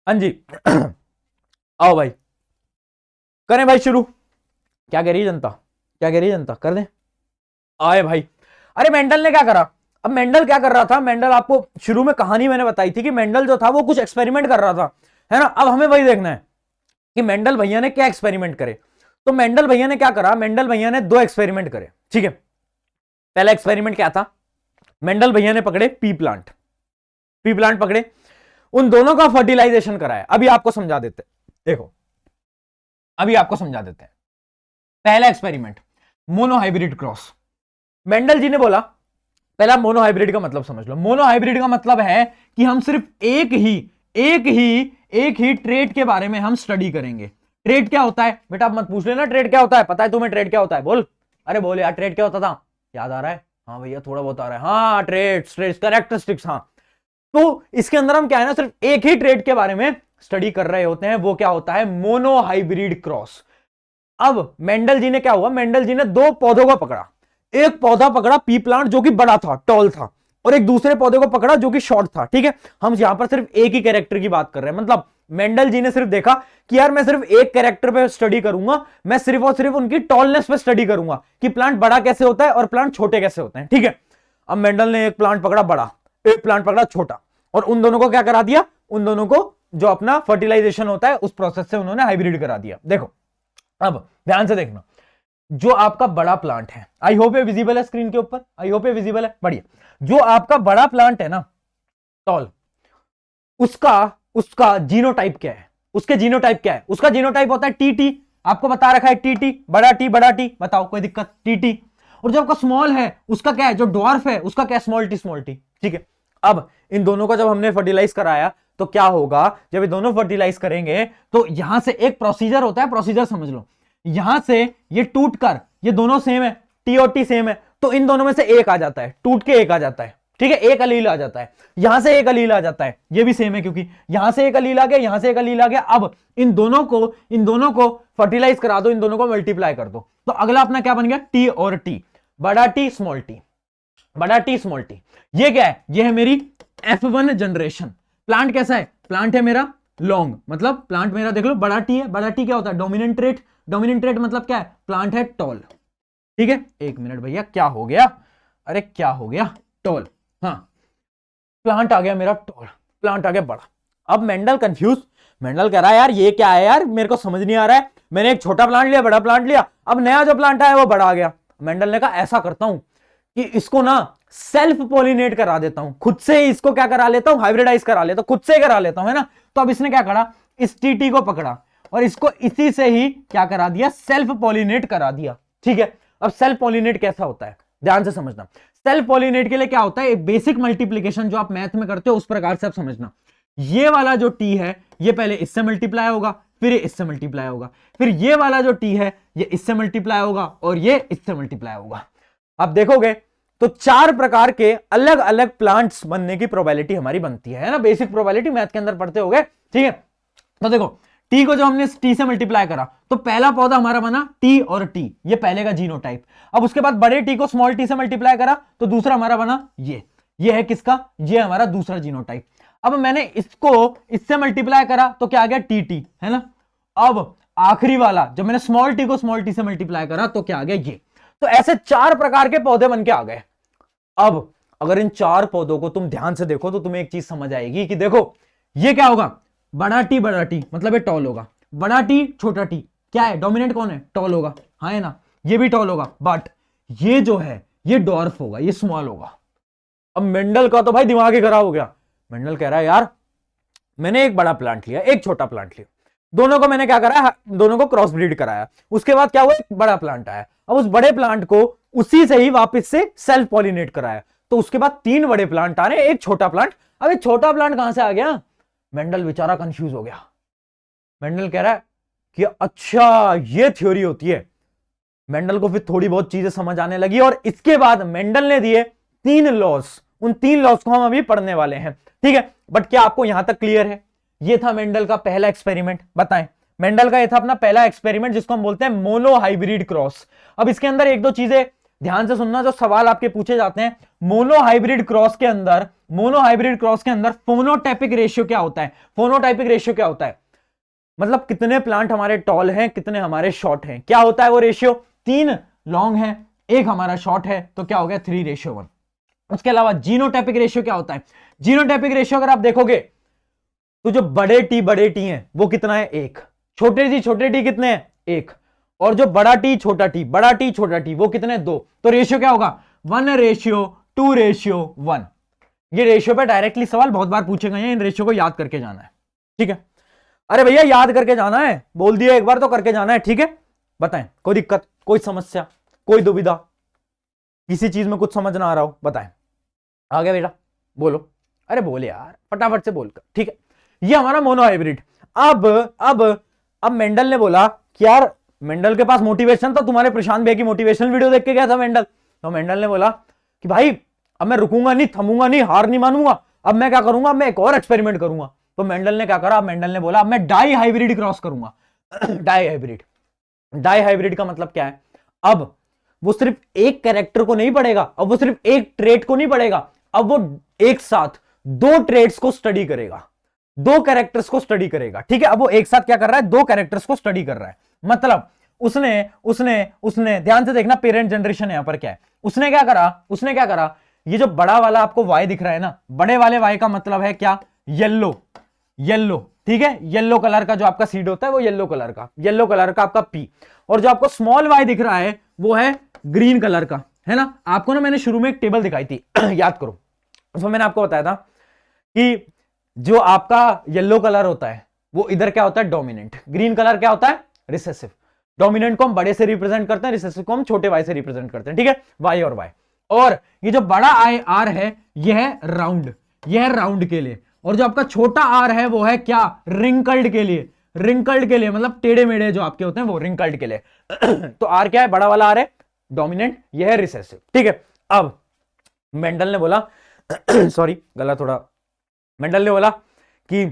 हाँ जी आओ भाई, करें भाई शुरू। क्या कह रही है जनता, क्या कह रही है जनता, कर दें, आए भाई। अरे मेंडल ने क्या करा, अब मेंडल क्या कर रहा था, मेंडल आपको शुरू में कहानी मैंने बताई थी कि मेंडल जो था वो कुछ एक्सपेरिमेंट कर रहा था, है ना। अब हमें वही देखना है कि मेंडल भैया ने क्या एक्सपेरिमेंट करे। तो मेंडल भैया ने क्या करा, मेंडल भैया ने दो एक्सपेरिमेंट करे, ठीक है। पहला एक्सपेरिमेंट क्या था, मेंडल भैया ने पकड़े पी प्लांट पकड़े, उन दोनों का फर्टिलाइजेशन कराया। अभी आपको समझा देते, देखो अभी आपको समझा देते हैं। पहला experiment monohybrid cross. Mendel ji ने बोला, पहला मोनोहाइब्रिड का मतलब समझ लो। मोनोहाइब्रिड का मतलब है कि हम सिर्फ एक ही ट्रेट के बारे में हम स्टडी करेंगे। ट्रेट क्या होता है बेटा, आप मत पूछ लेना ट्रेट क्या होता है, पता है तुम्हें ट्रेट क्या होता है, बोल, अरे बोल यार ट्रेट क्या होता था, याद आ रहा है, हाँ भैया थोड़ा बहुत आ रहा है, हाँ ट्रेट्स कैरेक्टरिस्टिक्स, हाँ। तो इसके अंदर हम क्या है ना, सिर्फ एक ही ट्रेट के बारे में स्टडी कर रहे होते हैं, वो क्या होता है, मोनोहाइब्रिड क्रॉस। अब मेंडल जी ने क्या हुआ, मेंडल जी ने दो पौधों को पकड़ा, एक पौधा पकड़ा पी प्लांट जो कि बड़ा था, टॉल था, और एक दूसरे पौधे को पकड़ा जो कि शॉर्ट था, ठीक है। हम यहां पर सिर्फ एक ही कैरेक्टर की बात कर रहे हैं, मतलब मेंडल जी ने सिर्फ देखा कि यार मैं सिर्फ एक कैरेक्टर पे स्टडी करूंगा, मैं सिर्फ और सिर्फ उनकी टॉलनेस पे स्टडी करूंगा कि प्लांट बड़ा कैसे होता है और प्लांट छोटे कैसे होते हैं, ठीक है। अब मेंडल ने एक प्लांट पकड़ा बड़ा, एक प्लांट पकड़ा छोटा, और उन दोनों को क्या करा दिया, उन दोनों को जो अपना फर्टिलाइजेशन होता है उस प्रोसेस से उन्होंने हाइब्रिड करा दिया। देखो अब ध्यान से देखना, जो आपका बड़ा प्लांट है, आई होप ये विजिबल है स्क्रीन के ऊपर, आई होप ये विजिबल है, बढ़िया। जो आपका बड़ा प्लांट है ना टॉल, उसका जीनोटाइप क्या है, उसके जीनोटाइप क्या है, उसका जीनोटाइप होता है टीटी, आपको बता रखा है टीटी, बड़ा टी, बताओ कोई दिक्कत, टीटी। और जो आपका स्मॉल है उसका क्या है, जो ड्वार्फ है उसका क्या है, स्मॉल टी, ठीक है। अब इन दोनों का जब हमने फर्टिलाइज कराया तो क्या होगा, जब ये दोनों फर्टिलाइज करेंगे तो यहां से एक प्रोसीजर होता है, प्रोसीजर समझ लो, यहां से ये टूटकर, ये दोनों सेम है, टी और टी सेम है, तो इन दोनों में से एक आ जाता है, टूट के एक आ जाता है, ठीक है, एक अलील आ जाता है, यहां से एक अलील आ जाता है, ये भी सेम है क्योंकि यहां से एक अलील आ गया, यहां से एक अलील आ गया। अब इन दोनों को फर्टिलाइज करा दो, इन दोनों को मल्टीप्लाई कर दो, तो अगला अपना क्या बन गया, टी और टी, बड़ा टी स्मॉल टी, बड़ा टी स्मॉल टी। ये क्या है, ये है मेरी F1 जनरेशन। प्लांट कैसा है, प्लांट है मेरा लॉन्ग, मतलब प्लांट मेरा देख लो बड़ा टी है, बड़ा टी क्या होता है, डोमिनेंट ट्रेट, डोमिनेंट ट्रेट मतलब क्या है, प्लांट है टॉल, ठीक है। एक मिनट भैया क्या हो गया, अरे क्या हो गया, टॉल, हाँ प्लांट आ गया मेरा टॉल, प्लांट आ गया बड़ा। अब मेंडल कंफ्यूज, मेंडल कह रहा है यार ये क्या है यार, मेरे को समझ नहीं आ रहा है, मैंने एक छोटा प्लांट लिया, बड़ा प्लांट लिया, अब नया जो प्लांट आया वो बड़ा आ गया। मेंडल ने कहा ऐसा करता हूं कि इसको ना सेल्फ पॉलिनेट करा देता हूं, खुद से ही इसको क्या करा लेता हूं, हाइब्रिडाइज करा लेता हूं, खुद से करा लेता हूं, है ना। तो अब इसने क्या करा, इस टीटी को पकड़ा और इसको इसी से ही क्या करा दिया, सेल्फ पॉलिनेट करा दिया। ठीक है, अब सेल्फ पॉलिनेट कैसा होता है ध्यान से समझना। सेल्फ पॉलिनेट के लिए क्या होता है, एक बेसिक मल्टीप्लीकेशन जो आप मैथ में करते हो उस प्रकार से आप समझना। ये वाला जो टी है ये पहले इससे मल्टीप्लाई होगा, फिर ये इससे मल्टीप्लाई होगा, फिर ये वाला जो टी है ये इससे मल्टीप्लाई होगा और ये इससे मल्टीप्लाई होगा। आप देखोगे तो 4 प्रकार के अलग अलग प्लांट्स बनने की प्रोबेबिलिटी हमारी बनती है ना, बेसिक प्रोबेबिलिटी मैथ के अंदर पढ़ते होगे। ठीक है, तो देखो टी को जो हमने टी से मल्टीप्लाई करा तो पहला पौधा हमारा बना टी और टी, ये पहले का जीनोटाइप। अब उसके बाद बड़े टी को स्मॉल टी से मल्टीप्लाई करा तो दूसरा हमारा बना ये है किसका, ये हमारा दूसरा जीनोटाइप। अब मैंने इसको इससे मल्टीप्लाई करा तो क्या आ गया, टी टी, है ना। अब आखिरी वाला जब मैंने स्मॉल टी को स्मॉल टी से मल्टीप्लाई करा तो क्या आ गया, ये। तो ऐसे 4 प्रकार के पौधे बन के आ गए। अब अगर इन 4 पौधों को तुम ध्यान से देखो तो तुम्हें एक चीज समझ आएगी कि देखो ये क्या होगा, बड़ा टी मतलब ये टॉल होगा, बड़ा टी छोटा टी क्या है, डोमिनेंट कौन है, टॉल होगा, हाँ है ना, ये भी टॉल होगा, बट ये जो है ये डॉर्फ होगा, ये स्मॉल होगा। अब मेंडल का तो भाई दिमाग ही खराब हो गया। मेंडल कह रहा है यार मैंने एक बड़ा प्लांट लिया, एक छोटा प्लांट लिया, दोनों को मैंने क्या करा, दोनों को क्रॉस ब्रीड कराया, उसके बाद क्या हुआ, एक बड़ा प्लांट आया। अब उस बड़े प्लांट को उसी से ही वापस से सेल्फ पॉलिनेट कराया, तो उसके बाद 3 बड़े प्लांट आ रहे, एक छोटा प्लांट। अब ये छोटा प्लांट कहां से आ गया, मेंडल बेचारा कंफ्यूज हो गया। मेंडल कह रहा है कि अच्छा ये थ्योरी होती है। मेंडल को फिर थोड़ी बहुत चीजें समझ आने लगी और इसके बाद मेंडल ने दिए 3 लॉज, उन 3 लॉज को हम अभी पढ़ने वाले हैं। ठीक है, बट क्या आपको यहां तक क्लियर है, ये था मेंडल का पहला एक्सपेरिमेंट, बताएं। मेंडल का ये था अपना पहला एक्सपेरिमेंट जिसको हम बोलते हैं मोनो हाइब्रिड क्रॉस। अब इसके अंदर एक दो चीजें ध्यान से सुनना, जो सवाल आपके पूछे जाते हैं। मोनो हाइब्रिड क्रॉस के अंदर फोनोटाइपिक रेशियो क्या होता है, फोनोटाइपिक रेशियो क्या होता है, मतलब कितने प्लांट हमारे टॉल हैं, कितने हमारे शॉर्ट हैं, क्या होता है वो रेशियो, 3 लॉन्ग है, एक हमारा शॉर्ट है, तो क्या हो गया 3:1। उसके अलावा जीनोटाइपिक रेशियो क्या होता है, जीनोटाइपिक रेशियो अगर आप देखोगे तो जो बड़े टी हैं वो कितना है, 1, छोटे टी कितने हैं, 1, और जो बड़ा टी छोटा टी वो कितने, 2। तो रेशियो क्या होगा, 1:2:1। ये रेशियो पे डायरेक्टली सवाल बहुत बार पूछे गए हैं, इन रेशियो को याद करके जाना है। ठीक है, अरे भैया याद करके जाना है, बोल दिया एक बार तो करके जाना है। ठीक है, बताएं, कोई दिक्कत, कोई समस्या, कोई दुविधा, किसी चीज में कुछ समझ ना आ रहा हो बताएं। आ गया बेटा, बोलो, अरे बोले यार फटाफट से बोलकर। ठीक है, ये हमारा मोनो हाइब्रिड। अब मेंडल ने बोला कि यार मेंडल के पास मोटिवेशन था, तुम्हारे प्रशांत भैया की मोटिवेशनल वीडियो देख के गया था मेंडल। तो मेंडल ने बोला कि भाई अब मैं रुकूंगा नहीं, थमूंगा नहीं, हार नहीं मानूंगा, अब मैं क्या करूंगा, मैं एक और एक्सपेरिमेंट करूंगा। तो मेंडल ने क्या करा, मेंडल ने बोला अब मैं डाई हाइब्रिड क्रॉस करूंगा। डाई हाइब्रिड का मतलब क्या है, अब वो सिर्फ एक कैरेक्टर को नहीं पढ़ेगा, अब वो सिर्फ एक ट्रेट को नहीं पढ़ेगा, अब वो एक साथ 2 ट्रेट्स को स्टडी करेगा, 2 कैरेक्टर्स को स्टडी करेगा। ठीक है, अब वो एक साथ क्या कर रहा है, 2 कैरेक्टर्स को स्टडी कर रहा है। मतलब उसने ध्यान से देखना, पेरेंट जनरेशन यहां पर क्या है, उसने क्या करा, ये जो बड़ा वाला आपको वाई दिख रहा है ना, बड़े वाले वाई का मतलब है क्या, येलो। ठीक है, येलो कलर का जो आपका सीड होता है वो येलो कलर का आपका पी, और जो आपको स्मॉल वाई दिख रहा है वो है ग्रीन कलर का, है ना। आपको ना मैंने शुरू में एक टेबल दिखाई थी याद करो, उसमें मैंने आपको बताया था कि जो आपका येलो कलर होता है वो इधर क्या होता है, डोमिनेंट, ग्रीन कलर क्या होता है, रिसेसिव। डोमिनेंट को हम बड़े से रिप्रेजेंट करते हैं, रिसेसिव को हम छोटे वाई से रिप्रेजेंट करते हैं। ठीक है, वाई और वाई। और ये जो बड़ा आई आर है ये है राउंड के लिए, और जो आपका छोटा आर है वो है क्या, रिंकल्ड के लिए मतलब टेढ़े मेढ़े जो आपके होते हैं वो रिंकल्ड के लिए। तो आर क्या है, बड़ा वाला आर है डोमिनेंट, ये है रिसेसिव। ठीक है, अब मेंडल ने बोला सॉरी गला थोड़ा, मेंडल ने बोला कि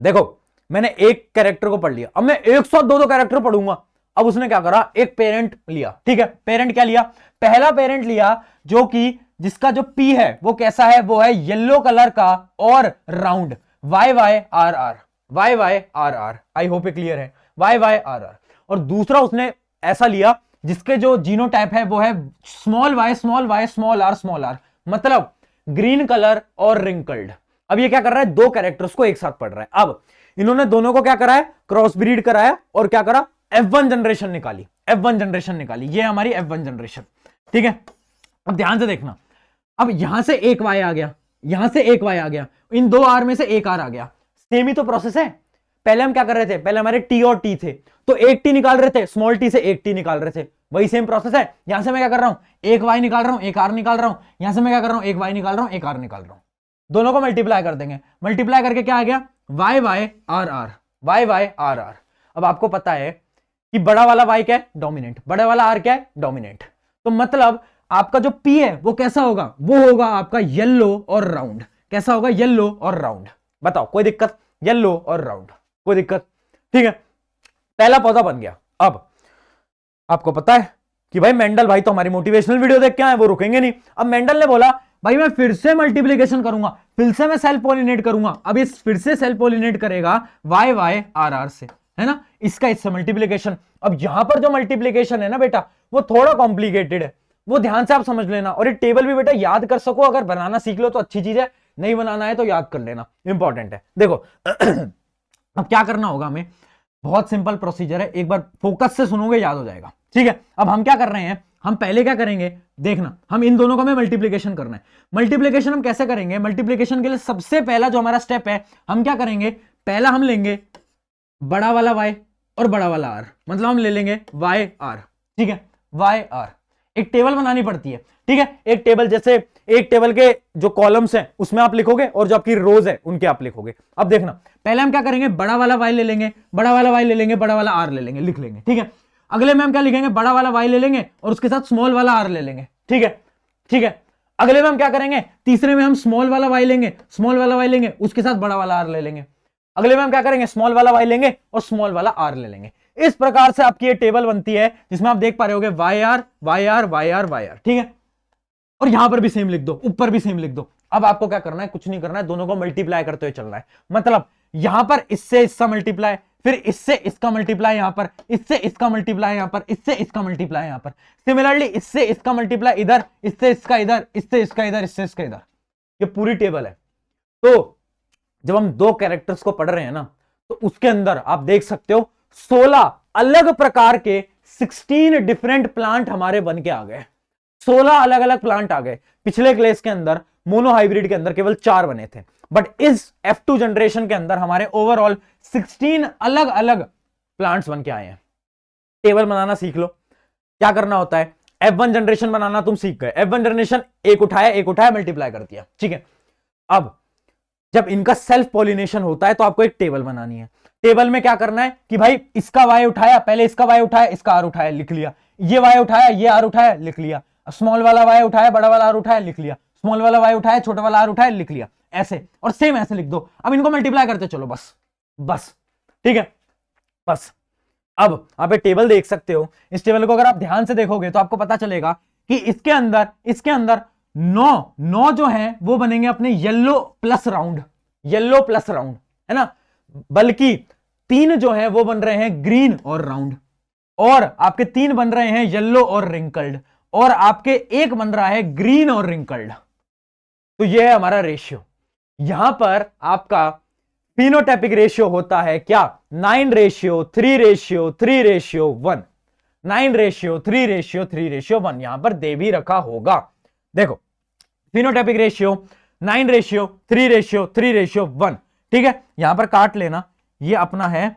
देखो मैंने एक कैरेक्टर को पढ़ लिया, अब मैं 102 कैरेक्टर पढ़ूंगा। अब उसने क्या करा, एक पेरेंट लिया। ठीक है, पेरेंट क्या लिया, पहला पेरेंट लिया जो कि जिसका जो पी है वो कैसा है, वो है येलो कलर का और राउंड, YYRR। आई होप ये क्लियर है, YYRR। और दूसरा उसने ऐसा लिया जिसके जो जीनोटाइप है वो है स्मॉल y स्मॉल r, मतलब ग्रीन कलर और रिंकल्ड। अब ये क्या कर रहा है, 2 कैरेक्टर्स को एक साथ पढ़ रहा है। अब इन्होंने दोनों को क्या कराया, क्रॉस ब्रीड कराया और क्या करा, F1 जनरेशन निकाली, F1 जनरेशन निकाली। ये हमारी F1 जनरेशन, ठीक है। अब ध्यान से देखना, अब यहां से एक Y आ गया, यहां से एक Y आ गया, इन दो R में से एक R आ गया, सेम ही तो प्रोसेस है। पहले हम क्या कर रहे थे, पहले हमारे T और T थे, तो एक T निकाल रहे थे, स्मॉल t से एक T निकाल रहे थे, वही सेम प्रोसेस है। यहां से मैं क्या कर रहा हूं, एक Y निकाल रहा हूं, एक R निकाल रहा हूं, यहां से मैं क्या कर रहा हूं, एक Y निकाल रहा हूं, एक R निकाल रहा हूं, दोनों को मल्टीप्लाई कर देंगे, मल्टीप्लाई करके क्या आ गया, Y Y R R, Y Y R R। अब आपको पता है कि बड़ा वाला Y क्या है, डोमिनेंट, बड़ा वाला R क्या है, डोमिनेंट। तो मतलब आपका जो P है वो कैसा होगा, वो होगा आपका येलो और राउंड। कैसा होगा, येलो और राउंड। बताओ कोई दिक्कत, येलो और राउंड, कोई दिक्कत, ठीक है। पहला पौधा बन गया। अब आपको पता है कि भाई मेंडल भाई तो हमारी मोटिवेशनल वीडियो देख के आए, वो रुकेंगे नहीं। अब मेंडल ने बोला भाई मैं फिर से मल्टीप्लिकेशन करूंगा, फिर से मैं सेल्फ पॉलिनेट करूंगा। अब ये फिर से सेल्फ पॉलिनेट करेगा वाई वाई आर आर से, है ना, इसका इससे मल्टीप्लिकेशन। अब यहां पर जो मल्टीप्लिकेशन है ना बेटा, वो थोड़ा कॉम्प्लिकेटेड है, वो ध्यान से आप समझ लेना। और ये टेबल भी बेटा याद कर सको, अगर बनाना सीख लो तो अच्छी चीज है, नहीं बनाना है तो याद कर लेना, इंपॉर्टेंट है। देखो अब क्या करना होगा हमें, बहुत सिंपल प्रोसीजर है, एक बार फोकस से सुनोगे याद हो जाएगा, ठीक है। अब हम क्या कर रहे हैं, हम पहले क्या करेंगे, देखना, हम इन दोनों का हमें मल्टीप्लिकेशन करना है। मल्टीप्लिकेशन हम कैसे करेंगे, मल्टीप्लिकेशन के लिए सबसे पहला जो हमारा स्टेप है, हम क्या करेंगे, पहला हम लेंगे बड़ा वाला y और बड़ा वाला r, मतलब हम ले लेंगे y r, ठीक है, y r। एक टेबल बनानी पड़ती है, ठीक है। एक टेबल, जैसे एक टेबल के जो कॉलम्स हैं उसमें आप लिखोगे और जो आपकी रोज है उनके आप लिखोगे। अब देखना, पहले हम क्या करेंगे, बड़ा वाला y ले लेंगे, बड़ा वाला y ले लेंगे, बड़ा वाला r ले लेंगे, लिख लेंगे, ठीक है। अगले में हम क्या लिखेंगे, बड़ा वाला y ले लेंगे और उसके साथ स्मॉल वाला r ले लेंगे, ठीक है, ठीक है। अगले में हम क्या करेंगे, तीसरे में हम स्मॉल वाला y लेंगे, स्मॉल वाला y लेंगे, उसके साथ बड़ा वाला r ले लेंगे। अगले में हम क्या करेंगे, स्मॉल वाला y लेंगे और स्मॉल वाला r ले लेंगे। इस प्रकार से आपकी ये टेबल बनती है, जिसमें आप देख पा रहे होगे Y R Y R Y R Y R, ठीक है। और यहां पर भी सेम लिख दो, ऊपर भी सेम लिख दो। अब आपको क्या करना है, कुछ नहीं करना है, दोनों को मल्टीप्लाई करते हुए चलना है। मतलब यहां पर इससे इसका मल्टीप्लाई, फिर इससे इसका मल्टीप्लाई, यहां पर इससे इसका मल्टीप्लाई, यहां पर इससे इसका मल्टीप्लाई, यहां पर सिमिलरली इससे इसका मल्टीप्लाई इधर, इससे इसका इधर, इससे इसका इधर, इससे इसका इधर। ये पूरी टेबल है। तो जब हम दो कैरेक्टर्स को पढ़ रहे हैं ना, तो उसके अंदर आप देख सकते हो 16 अलग प्रकार के 16 डिफरेंट प्लांट हमारे बन के आ गए। 16 अलग अलग प्लांट आ गए। पिछले क्लास के अंदर मोनो हाइब्रिड के अंदर केवल 4 बने थे, बट इस F2 जनरेशन के अंदर हमारे ओवरऑल 16 अलग अलग प्लांट्स बन के आए हैं। टेबल बनाना सीख लो, क्या करना होता है, F1 जनरेशन बनाना तुम सीख गए। F1 जनरेशन एक उठाया मल्टीप्लाई कर दिया, ठीक है। अब जब इनका सेल्फ पॉलिनेशन होता है तो आपको एक टेबल बनानी है। टेबल में क्या करना है कि भाई इसका y उठाया, पहले इसका y उठाया, इसका r उठाया, लिख लिया। ये y उठाया, ये r उठाया, लिख लिया। स्मॉल वाला y उठाया, बड़ा वाला r उठाया, लिख लिया। स्मॉल वाला y उठाया, छोटा वाला r उठाया, लिख लिया। ऐसे और सेम ऐसे लिख दो। अब इनको मल्टीप्लाई करते चलो, बस बस, ठीक है, बस। अब आप एक टेबल देख सकते हो। इस टेबल को अगर आप ध्यान से देखोगे तो आपको पता चलेगा कि इसके अंदर 9 जो है वो बनेंगे अपने yellow plus round, yellow plus round, है ना। बल्कि 3 जो है वो बन रहे हैं ग्रीन और राउंड, और आपके 3 बन रहे हैं येलो और रिंकल्ड, और आपके 1 बन रहा है ग्रीन और रिंकल्ड। तो ये है हमारा रेशियो। यहां पर आपका फिनोटाइपिक रेशियो होता है क्या, 9:3:3:3:1, 9:3:3:3:1 यहां पर दे भी रखा होगा। देखो फिनोटाइपिक रेशियो 9:3:3:3:1, ठीक है। यहां पर काट लेना, ये अपना है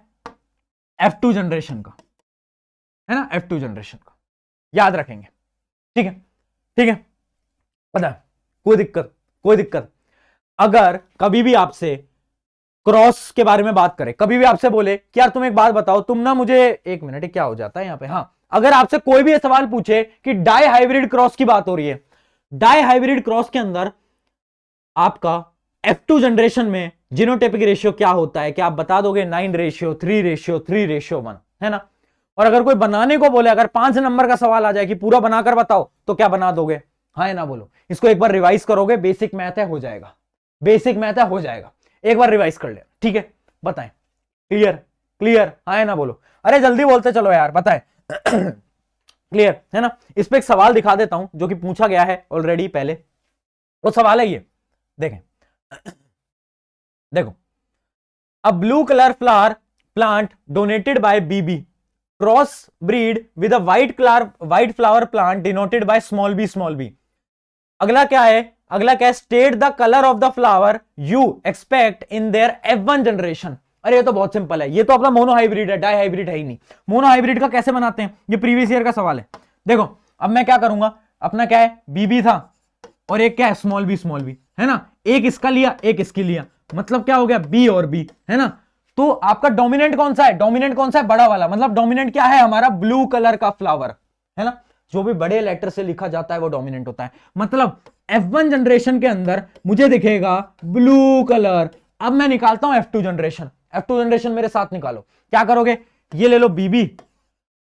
F2 जनरेशन का, है ना, F2 जनरेशन का याद रखेंगे, ठीक है, ठीक है। पता है, कोई दिक्कत। अगर कभी भी आपसे क्रॉस के बारे में बात करें, कभी भी आपसे बोले कि यार तुम एक बात बताओ, तुम ना मुझे, एक मिनट, क्या हो जाता है यहां पे, हाँ, अगर आपसे कोई भी सवाल पूछे कि डाई हाइब्रिड क्रॉस की बात हो रही है, डाई हाइब्रिड क्रॉस के अंदर आपका F2 जनरेशन में जीनोटाइपिक रेशियो क्या होता है, क्या आप बता दोगे, 9:3:3:1, है ना। और अगर कोई बनाने को बोले, अगर 5 नंबर का सवाल आ जाए कि पूरा बनाकर बताओ, तो क्या बना दोगे, हाँ या ना बोलो। इसको एक बार रिवाइज करोगे, बेसिक मैथ है, हो जाएगा, बेसिक मैथ है, हो जाएगा। एक बार रिवाइज कर ले, ठीक है, बताएं, क्लियर, हाँ या ना बोलो। अरे जल्दी बोलते चलो यार, बताएं। क्लियर है ना। इस पे एक सवाल दिखा देता हूं जो कि पूछा गया है ऑलरेडी पहले। वो सवाल है ये, देखें, देखो, a blue colour flower plant donated by b b cross breed with a white flower plant denoted by small b. अगला क्या है, state the colour of the flower you expect in their F1 generation. अरे ये तो बहुत simple है, ये तो अपना मोनो हाइब्रिड है, डाई हाइब्रिड है ही नहीं। मोनो हाइब्रिड का कैसे बनाते हैं, ये प्रीवियस ईयर का सवाल है। देखो अब मैं क्या करूंगा, अपना क्या है बीबी था और एक क्या है स्मॉल बी है ना, एक इसका लिया एक इसकी लिया, मतलब क्या हो गया बी और बी है ना। तो आपका डोमिनेंट कौन सा है, बड़ा वाला, मतलब डोमिनेंट क्या है हमारा ब्लू कलर का फ्लावर है ना। जो भी बड़े लेटर से लिखा जाता है वो डोमिनेंट होता है। मतलब F1 जनरेशन के अंदर मुझे दिखेगा ब्लू कलर। अब मैं निकालता हूं F2 जनरेशन मेरे साथ निकालो। क्या करोगे, ये ले लो बीबी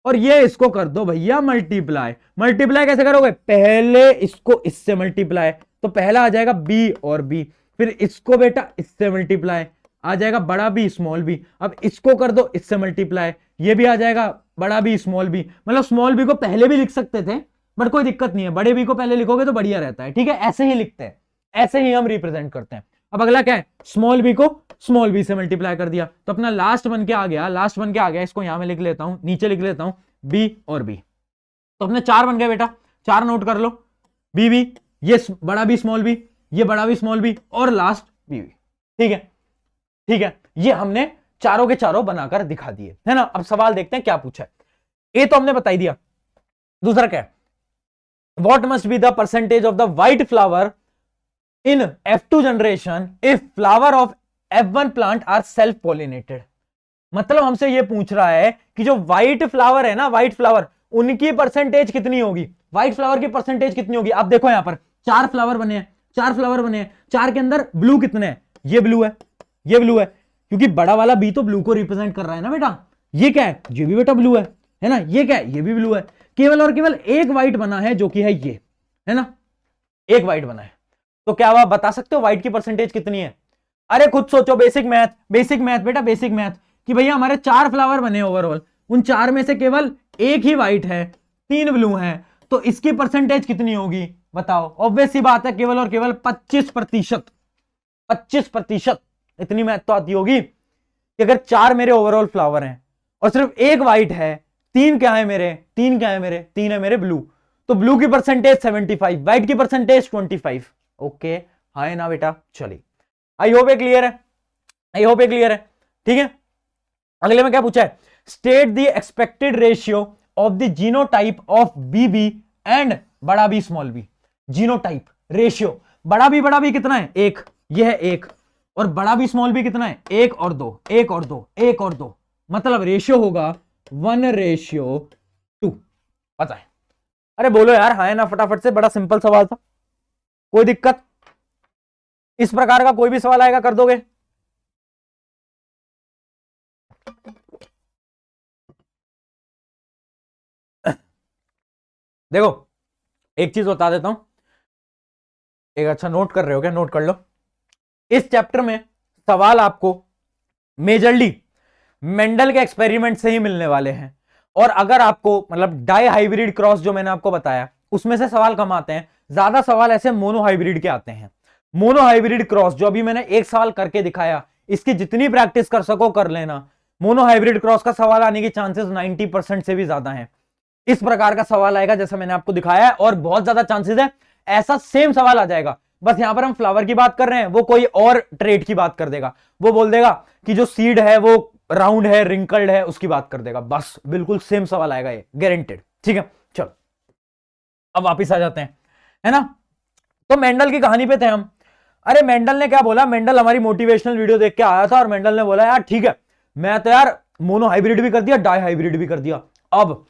और ये इसको कर दो भैया मल्टीप्लाई कैसे करोगे, पहले इसको इससे मल्टीप्लाई, तो पहला आ जाएगा बी और बी, फिर इसको बेटा इससे मल्टीप्लाई आ जाएगा बड़ा बी स्मॉल बी, अब इसको कर दो इससे मल्टीप्लाई, ये भी आ जाएगा बड़ा बी स्मॉल बी। मतलब स्मॉल बी को पहले भी लिख सकते थे बट कोई दिक्कत नहीं है, बड़े बी को पहले लिखोगे तो बढ़िया रहता है, ठीक है। ऐसे ही लिखते हैं, ऐसे ही हम रिप्रेजेंट करते हैं। अब अगला क्या है, स्मॉल बी को स्मॉल बी से मल्टीप्लाई कर दिया, तो अपना लास्ट बन के आ गया, इसको यहां में लिख लेता हूं, नीचे लिख लेता हूं बी और बी, तो अपने 4 बन गए बेटा, 4 नोट कर लो, बी बी, ये बड़ा बी स्मॉल बी, ये बड़ा बी स्मॉल बी और लास्ट बी बी, ठीक है। ये हमने चारों के चारों बनाकर दिखा दिए है ना। अब सवाल देखते हैं क्या पूछा है। ए तो हमने बता ही दिया, दूसरा क्या है, what must be the percentage of the white flower in F2 generation if flower of F1 plant are self pollinated. मतलब हमसे ये पूछ रहा है कि जो व्हाइट फ्लावर है ना, व्हाइट फ्लावर, उनकी परसेंटेज कितनी होगी, व्हाइट फ्लावर की परसेंटेज कितनी होगी। अब देखो यहां पर 4 फ्लावर बने हैं, 4 के अंदर ब्लू कितने हैं, ये ब्लू है, क्योंकि बड़ा वाला बी तो ब्लू को रिप्रेजेंट कर रहा है ना बेटा। ये क्या है, ये भी बेटा ब्लू है ना, ये क्या है, ये भी ब्लू है। केवल और केवल एक व्हाइट बना है जो कि है ये, है ना, एक व्हाइट बना है। तो क्या आप बता सकते हो व्हाइट की परसेंटेज कितनी है। अरे खुद सोचो, बेसिक मैथ बेटा, बेसिक मैथ, कि भैया हमारे 4 फ्लावर बने ओवरऑल, उन 4 में से केवल एक ही व्हाइट है, 3 ब्लू हैं, तो इसकी परसेंटेज कितनी होगी बताओ। ऑब्वियस सी बात है, केवल और केवल 25%। इतनी मैथ तो आती होगी कि अगर 4 मेरे ओवरऑल फ्लावर हैं और सिर्फ एक व्हाइट है, 3 क्या है मेरे, 3 है मेरे ब्लू, तो ब्लू की परसेंटेज 75, व्हाइट की परसेंटेज 25। ओके हाँ है ना बेटा, चलिए आई होप ये क्लियर है, ठीक है। अगले में क्या पूछा है, state the expected ratio of the genotype of b b and बड़ा b small b. Genotype ratio, बड़ा बी कितना है, 1, यह है 1, और बड़ा बी स्मॉल बी कितना है, 1 और 2, मतलब रेशियो होगा 1:2। पता है, अरे बोलो यार हाँ है ना फटाफट से, बड़ा सिंपल सवाल था, कोई दिक्कत, इस प्रकार का कोई भी सवाल आएगा कर दोगे। देखो एक चीज बता देता हूं, एक अच्छा नोट कर रहे हो क्या, नोट कर लो। इस चैप्टर में सवाल आपको मेजरली मेंडल के एक्सपेरिमेंट से ही मिलने वाले हैं, और अगर आपको मतलब डाई हाइब्रिड क्रॉस जो मैंने आपको बताया उसमें से सवाल कम आते हैं, ज्यादा सवाल ऐसे मोनो हाइब्रिड के आते हैं। मोनो हाइब्रिड क्रॉस जो अभी मैंने एक सवाल करके दिखाया, इसकी जितनी प्रैक्टिस कर सको कर लेना। मोनो हाइब्रिड क्रॉस का सवाल आने की चांसेस 90% से भी ज्यादा हैं। इस प्रकार का सवाल आएगा जैसा मैंने आपको दिखाया है, और बहुत ज्यादा चांसेस है ऐसा सेम सवाल आ जाएगा, बस यहां पर हम फ्लावर की बात कर रहे हैं, वो कोई और ट्रेट की बात कर देगा, वो बोल देगा कि जो सीड है वो राउंड है, रिंकल्ड है, उसकी बात कर देगा, बस बिल्कुल सेम सवाल आएगा, ये गारंटेड, ठीक है। चलो अब वापिस आ जाते हैं, है ना। तो मेंडल की कहानी पे थे हम। अरे मेंडल ने क्या बोला, मेंडल हमारी मोटिवेशनल वीडियो देख के आया था और मेंडल ने बोला यार ठीक है मैं तो यार मोनो हाइब्रिड भी कर दिया, डाई हाइब्रिड भी कर दिया। अब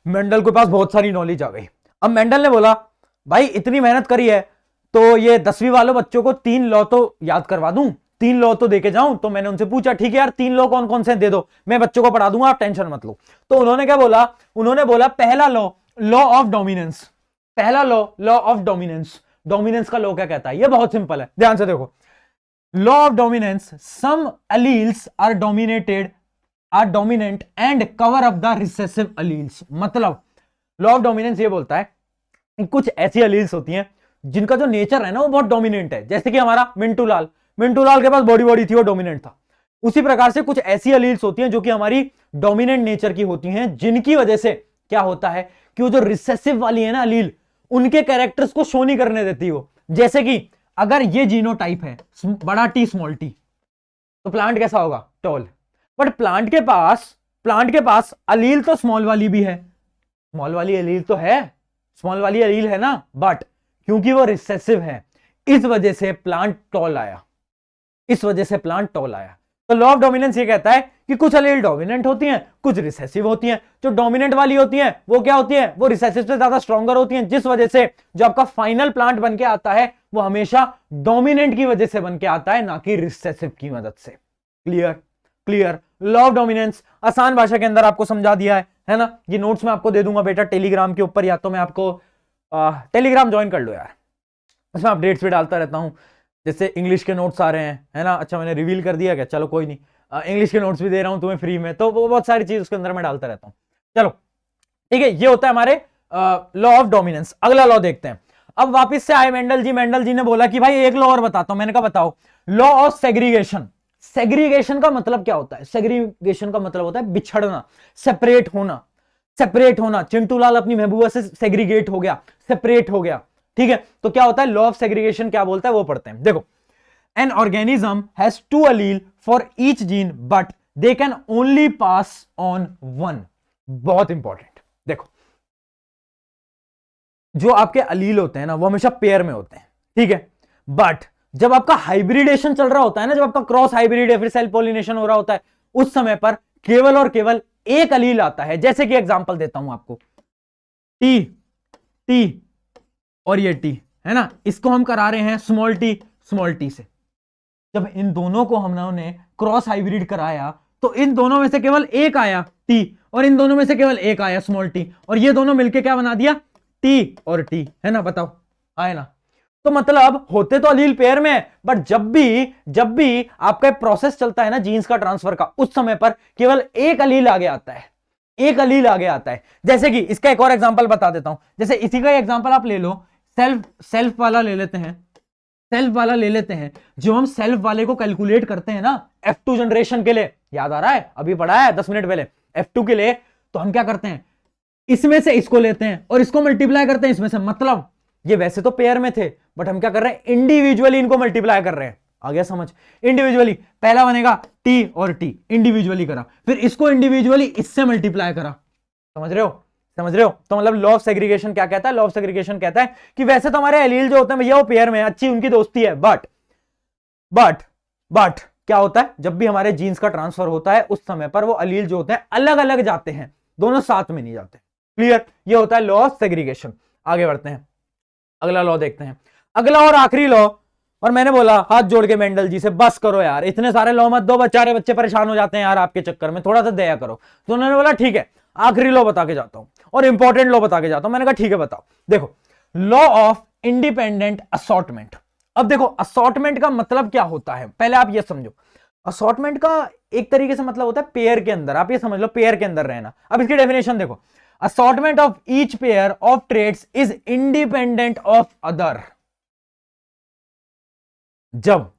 मेंडल के पास बहुत सारी नॉलेज आ गई। अब मेंडल ने बोला भाई इतनी मेहनत करी है तो ये 10वीं वालों बच्चों को 3 लॉ तो याद करवा दूं, 3 लॉ तो देके जाऊं। तो मैंने उनसे पूछा ठीक है यार 3 लॉ कौन कौन से दे दो, मैं बच्चों को पढ़ा दूंगा, आप टेंशन मत लो। तो उन्होंने क्या बोला, उन्होंने बोला पहला लॉ, लॉ ऑफ डोमिनेंस। पहला law, law of dominance. Dominance का लॉ क्या कहता है, ये बहुत सिंपल है, ध्यान से देखो। Law of dominance, some alleles are dominant and cover up the recessive alleles. मतलब लॉ ऑफ डोमिनेंस ये बोलता है कि कुछ ऐसी एलील्स होती हैं जिनका जो नेचर है ना वो बहुत डोमिनेंट है, जैसे कि हमारा मिंटू लाल के पास बॉडी थी, वो डोमिनेंट था। उसी प्रकार से कुछ ऐसी अलील्स होती हैं जो कि हमारी डोमिनेंट नेचर की होती हैं, जिनकी वजह से क्या होता है कि वो जो रिसेसिव वाली है ना अलील, उनके कैरेक्टर्स को शो नहीं करने देती वो। जैसे कि अगर ये जीनोटाइप है बड़ा टी स्मॉल टी, तो प्लांट कैसा होगा, टॉल। बट प्लांट के पास अलील तो स्मॉल वाली भी है, स्मॉल वाली अलील तो है, स्मॉल वाली अलील है ना, बट क्योंकि वो रिसेसिव है, इस वजह से प्लांट टॉल आया, इस वजह से प्लांट टॉल आया। तो लॉ ऑफ डोमिनेंस ये कहता है कि कुछ अलील डोमिनेंट होती हैं, कुछ रिसेसिव होती हैं। जो डोमिनेंट वाली होती हैं वो क्या होती हैं, वो रिसेसिव से ज्यादा स्ट्रॉन्गर होती हैं, जिस वजह से जो आपका फाइनल प्लांट बन के आता है वो हमेशा डोमिनेंट की वजह से बन के आता है, ना कि रिसेसिव की मदद से। Clear clear. Law of dominance आसान भाषा के अंदर आपको समझा दिया है ना। ये नोट्स मैं आपको दे दूंगा बेटा टेलीग्राम के ऊपर, या तो मैं आपको टेलीग्राम ज्वाइन कर लो यार, उसमें अपडेट्स भी डालता रहता हूं। जैसे इंग्लिश के नोट्स आ रहे हैं, है ना। अच्छा मैंने रिवील कर दिया क्या, चलो कोई नहीं, इंग्लिश के नोट्स भी दे रहा हूं तुम्हें फ्री में, तो वो बहुत सारी चीज उसके अंदर मैं डालता रहता हूं। चलो ठीक है, ये होता है हमारे लॉ ऑफ डोमिनेंस। अगला लॉ देखते हैं। अब वापस से आए मेंडल जी ने बोला कि भाई एक लॉ और बताता हूं। मैंने कहा बताओ। Law of segregation. सेग्रीगेशन का मतलब क्या होता है, सेग्रीगेशन का मतलब होता है बिछड़ना, सेपरेट होना, सेपरेट होना। चिंटूलाल अपनी महबूबा से सेग्रीगेट हो गया, सेपरेट हो गया, ठीक है। तो क्या होता है, लॉ ऑफ सेग्रीगेशन क्या बोलता है वो पढ़ते हैं। देखो, an organism has two allele for each gene but they can only pass on one. बहुत इंपॉर्टेंट। देखो, जो आपके अलील होते हैं ना वो हमेशा पेयर में होते हैं, ठीक है। बट जब आपका हाइब्रिडेशन चल रहा होता है ना, जब आपका क्रॉस हाइब्रिड या फिर सेल्फ पॉलिनेशन हो रहा होता है, उस समय पर केवल और केवल एक अलील आता है। जैसे कि एग्जांपल देता हूं आपको, टी टी और ये टी है ना, इसको हम करा रहे हैं स्मॉल टी से। जब इन दोनों को हमने क्रॉस हाइब्रिड कराया तो इन दोनों में से केवल एक आया टी, और इन दोनों में से केवल एक आया स्मॉल टी, और ये दोनों मिलके क्या बना दिया, टी और टी, है ना। बताओ आए ना। तो मतलब होते तो अलील पेयर में है, बट जब भी आपका प्रोसेस चलता है ना जीन्स का ट्रांसफर का, उस समय पर केवल एक अलील आगे आता है, एक अलील आगे आता है। जैसे कि इसका एक और एग्जांपल बता देता हूं। जैसे इसी का एग्जांपल आप ले लो, सेल्फ वाला ले लेते हैं, सेल्फ वाला ले लेते हैं। जो हम सेल्फ वाले को कैलकुलेट करते हैं ना F2 जनरेशन के लिए, याद आ रहा है, अभी पढ़ा है 10 मिनट पहले, F2 के लिए, तो हम क्या करते हैं, इसमें से इसको लेते हैं और इसको मल्टीप्लाई करते हैं इसमें से। मतलब ये वैसे तो पेयर में थे, बट हम क्या कर रहे हैं, इंडिविजुअली इनको मल्टीप्लाई कर रहे हैं। आ गया समझ, इंडिविजुअली। पहला बनेगा टी और टी, इंडिविजुअली करा, फिर इसको इंडिविजुअली इससे मल्टीप्लाई करा। समझ रहे हो, समझ रहे हो। तो मतलब लॉ ऑफ सेग्रीगेशन क्या कहता है, लॉ ऑफ सेग्रीगेशन कहता है कि वैसे तो हमारे एलील जो होते हैं भैया वो पेयर में, अच्छी उनकी दोस्ती है, बट क्या होता है, जब भी हमारे जीन्स का ट्रांसफर होता है उस समय पर वो अलील जो होते हैं अलग अलग जाते हैं, दोनों साथ में नहीं जाते। क्लियर, ये होता है लॉ ऑफ सेग्रीगेशन। आगे बढ़ते हैं, अगला लॉ देखते हैं। अगला और आखिरी लॉ, और मैंने बोला हाथ जोड़ के मेंडल जी से बस करो यार, इतने सारे लॉ मत दो, बेचारे बच्चे परेशान हो जाते हैं यार आपके चक्कर में, थोड़ा सा दया करो। तो उन्होंने बोला ठीक है आखिरी लॉ बता के जाता हूं, और इंपॉर्टेंट लॉ बता के जाता हूं। मैंने कहा ठीक है बताओ। देखो, लॉ ऑफ इंडिपेंडेंट असॉर्टमेंट। अब देखो असॉर्टमेंट का मतलब क्या होता है, पहले आप ये समझो। असॉर्टमेंट का एक तरीके से मतलब होता है पेयर के अंदर, आप ये समझ लो पेयर के अंदर रहना। अब इसकी डेफिनेशन देखो, assortment of each pair of traits is independent of other। जब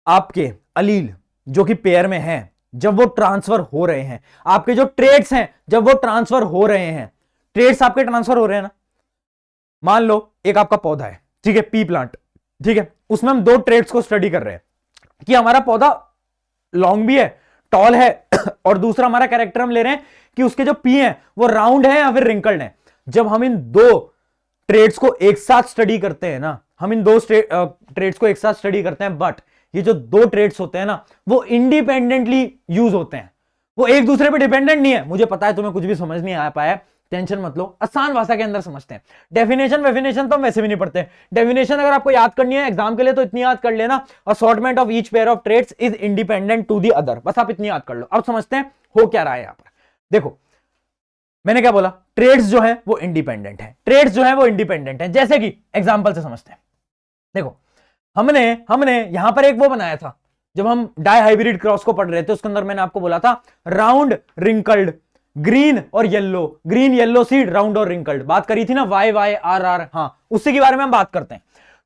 आपके अलील जो कि पेयर में हैं, जब वो ट्रांसफर हो रहे हैं, आपके जो ट्रेड्स हैं जब वो ट्रांसफर हो रहे हैं, ट्रेड्स आपके ट्रांसफर हो रहे हैं ना। मान लो एक आपका पौधा है, ठीक है, पी प्लांट, ठीक है, उसमें हम दो ट्रेड्स को स्टडी कर रहे हैं कि हमारा पौधा लॉन्ग भी है, टॉल है, और दूसरा हमारा कैरेक्टर हम ले रहे हैं कि उसके जो पी हैं वो राउंड है या फिर रिंकल्ड है। जब हम इन दो ट्रेड्स को एक साथ स्टडी करते हैं ना, हम इन दो ट्रेड्स को एक साथ स्टडी करते हैं, बट ये जो दो ट्रेड्स होते हैं ना वो इंडिपेंडेंटली यूज होते हैं, वो एक दूसरे पे डिपेंडेंट नहीं है। मुझे पता है तुम्हें कुछ भी समझ नहीं आ पाया, टेंशन मत लो, आसान भाषा के अंदर समझते हैं। डेफिनेशन तो हम वैसे भी नहीं पढ़ते। डेफिनेशन अगर आपको याद करनी है एग्जाम के लिए तो इतनी याद कर लेना, assortment of each pair of traits is independent to the other, बस आप इतनी याद कर लो। अब समझते हैं हो क्या रहा है यहां पर। देखो मैंने क्या बोला, ट्रेड्स जो है वो इंडिपेंडेंट है, ट्रेड्स जो है वो इंडिपेंडेंट है। जैसे कि एग्जांपल से समझते हैं। देखो हमने यहां पर एक वो बनाया था, जब हम डाई हाइब्रिड क्रॉस को पढ़ रहे थे उसके अंदर मैंने आपको बोला था राउंड रिंकल्ड, ग्रीन और yellow, green yellow seed, round और रिंकल्ड, बात करी थी ना, YYRR। हाँ, उसी के बारे में हम बात करते हैं।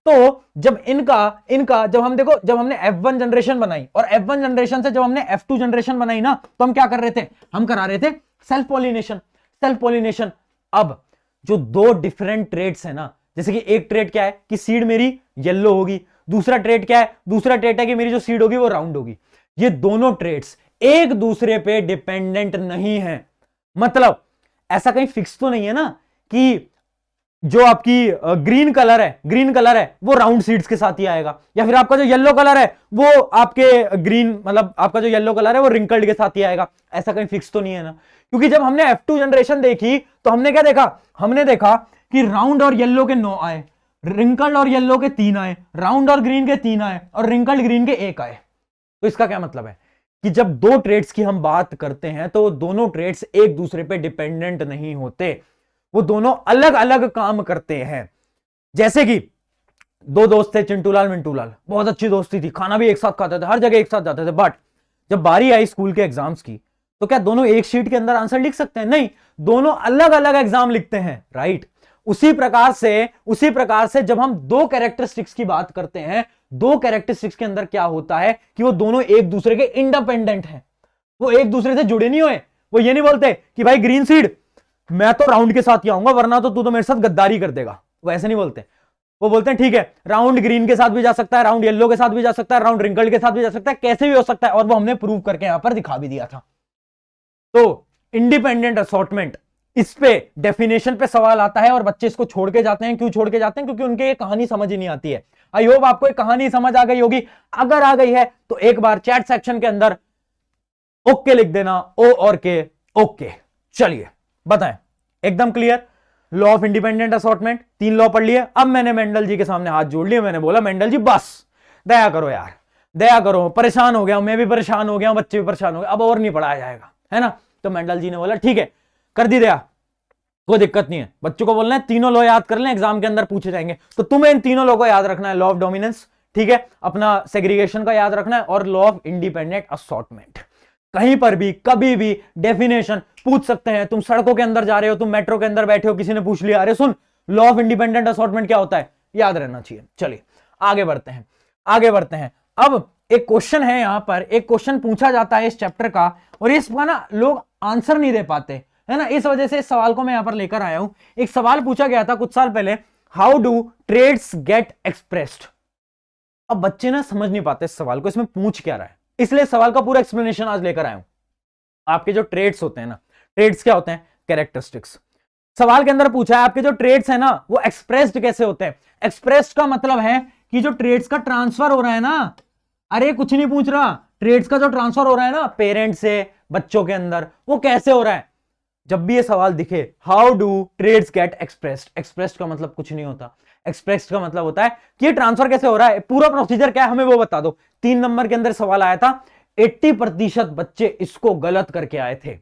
तो जब इनका जब हम देखो, जब हमने F1 जनरेशन बनाई और F1 जनरेशन से जब हमने F2 जनरेशन बनाई ना, तो हम क्या कर रहे थे, हम करा रहे थे सेल्फ पॉलिनेशन। अब जो दो डिफरेंट ट्रेड्स है ना, जैसे कि एक ट्रेड क्या है कि सीड मेरी येलो होगी, दूसरा ट्रेड क्या है, दूसरा ट्रेड है कि मेरी जो सीड होगी वो राउंड होगी। ये दोनों ट्रेड्स एक दूसरे पे डिपेंडेंट नहीं है। मतलब ऐसा कहीं फिक्स तो नहीं है ना कि जो आपकी ग्रीन कलर है वो राउंड सीड्स के साथ ही आएगा, या फिर आपका जो येलो कलर है वो आपके ग्रीन, मतलब आपका जो येलो कलर है वो रिंकल्ड के साथ ही आएगा। ऐसा कहीं फिक्स तो नहीं है ना, क्योंकि जब हमने F2 जनरेशन देखी तो हमने क्या देखा, हमने देखा कि राउंड और येलो के 9 आए, रिंकल्ड और येलो के 3 आए, राउंड और ग्रीन के 3 आए, और रिंकल्ड ग्रीन के 1 आए। तो इसका क्या मतलब है कि जब दो ट्रेड्स की हम बात करते हैं तो दोनों ट्रेड्स एक दूसरे पे डिपेंडेंट नहीं होते, वो दोनों अलग अलग काम करते हैं। जैसे कि दो दोस्त थे, चिंटूलाल मिंटूलाल, बहुत अच्छी दोस्ती थी, खाना भी एक साथ खाते थे, हर जगह एक साथ जाते थे, बट जब बारी आई स्कूल के एग्जाम्स की तो क्या दोनों एक शीट के अंदर आंसर लिख सकते हैं? नहीं, दोनों अलग अलग एग्जाम लिखते हैं, राइट। उसी प्रकार से जब हम दो कैरेक्टरिस्टिक्स की बात करते हैं, दो कैरेक्टरिस्टिक्स के अंदर क्या होता है कि वो दोनों एक दूसरे के इंडिपेंडेंट हैं, वो एक दूसरे से जुड़े नहीं हुए। वो ये नहीं बोलते कि भाई ग्रीन सीड मैं तो राउंड के साथ ही आऊंगा वरना तो तू तो मेरे साथ गद्दारी कर देगा, वो ऐसे नहीं बोलते। वो बोलते हैं ठीक है, राउंड ग्रीन के साथ भी जा सकता है, राउंड येलो के साथ भी जा सकता है, राउंड रिंकल्ड के साथ भी जा सकता है, कैसे भी हो सकता है, और वो हमने प्रूव करके यहां पर दिखा भी दिया था। तो इंडिपेंडेंट असॉर्टमेंट, इस पे डेफिनेशन पे सवाल आता है और बच्चे इसको छोड़ के जाते हैं। क्यों छोड़ के जाते हैं? क्योंकि उनके ये कहानी समझ ही नहीं आती है। आई होप आपको एक कहानी समझ आ गई होगी। अगर आ गई है तो एक बार चैट सेक्शन के अंदर ओके लिख देना, ओ और के, ओके। चलिए बताएं, एकदम clear. Law of independent assortment, 3 law पढ़ लिए। अब मैंने मेंडल जी के सामने हाथ जोड़ लिए, मैंने बोला मेंडल जी बस दया करो यार, दया करो, परेशान हो गया, मैं भी परेशान हो गया, बच्चे भी परेशान हो गए, अब और नहीं पढ़ाया जाएगा, है ना। तो मेंडल जी ने बोला ठीक है, कर दी दया, कोई दिक्कत नहीं है। बच्चों को बोलना है तीनों लॉ याद कर लें, एग्जाम के अंदर पूछे जाएंगे। तो तुम्हें इन तीनों लॉ को याद रखना है, लॉ ऑफ डोमिनेंस, ठीक है, अपना सेग्रीगेशन का याद रखना है, और लॉ ऑफ इंडिपेंडेंट असॉर्टमेंट। कहीं पर भी कभी भी डेफिनेशन पूछ सकते हैं। तुम सड़कों के अंदर जा रहे हो, तुम मेट्रो के अंदर बैठे हो, किसी ने पूछ लिया अरे सुन लॉ ऑफ इंडिपेंडेंट असॉर्टमेंट क्या होता है, याद रहना चाहिए। चलिए आगे बढ़ते हैं। अब एक क्वेश्चन है, यहां पर एक क्वेश्चन पूछा जाता है इस चैप्टर का, और इसका ना लोग आंसर नहीं दे पाते, है ना। इस वजह से इस सवाल को मैं यहां पर लेकर आया हूं। एक सवाल पूछा गया था कुछ साल पहले, how do traits get expressed. अब बच्चे ना समझ नहीं पाते इस सवाल को, इसमें पूछ क्या रहा है, इसलिए सवाल का पूरा एक्सप्लेनेशन आज लेकर आया हूं। आपके जो ट्रेड्स होते हैं ना, ट्रेड्स क्या होते हैं? कैरेक्टरिस्टिक्स। सवाल के अंदर पूछा है आपके जो ट्रेड्स है ना वो एक्सप्रेस्ड कैसे होते हैं। एक्सप्रेस्ड का मतलब है कि जो ट्रेड्स का ट्रांसफर हो रहा है ना, अरे कुछ नहीं पूछ रहा, ट्रेड्स का जो ट्रांसफर हो रहा है ना पेरेंट से बच्चों के अंदर, वो कैसे हो रहा है। जब भी ये सवाल दिखे how do traits get expressed, expressed का मतलब कुछ नहीं होता, एक्सप्रेस्ड का मतलब होता है कि ये ट्रांसफर कैसे हो रहा है, पूरा प्रोसीजर क्या है हमें वो बता दो। 3 नंबर के अंदर सवाल आया था, 80% बच्चे इसको गलत करके आए थे,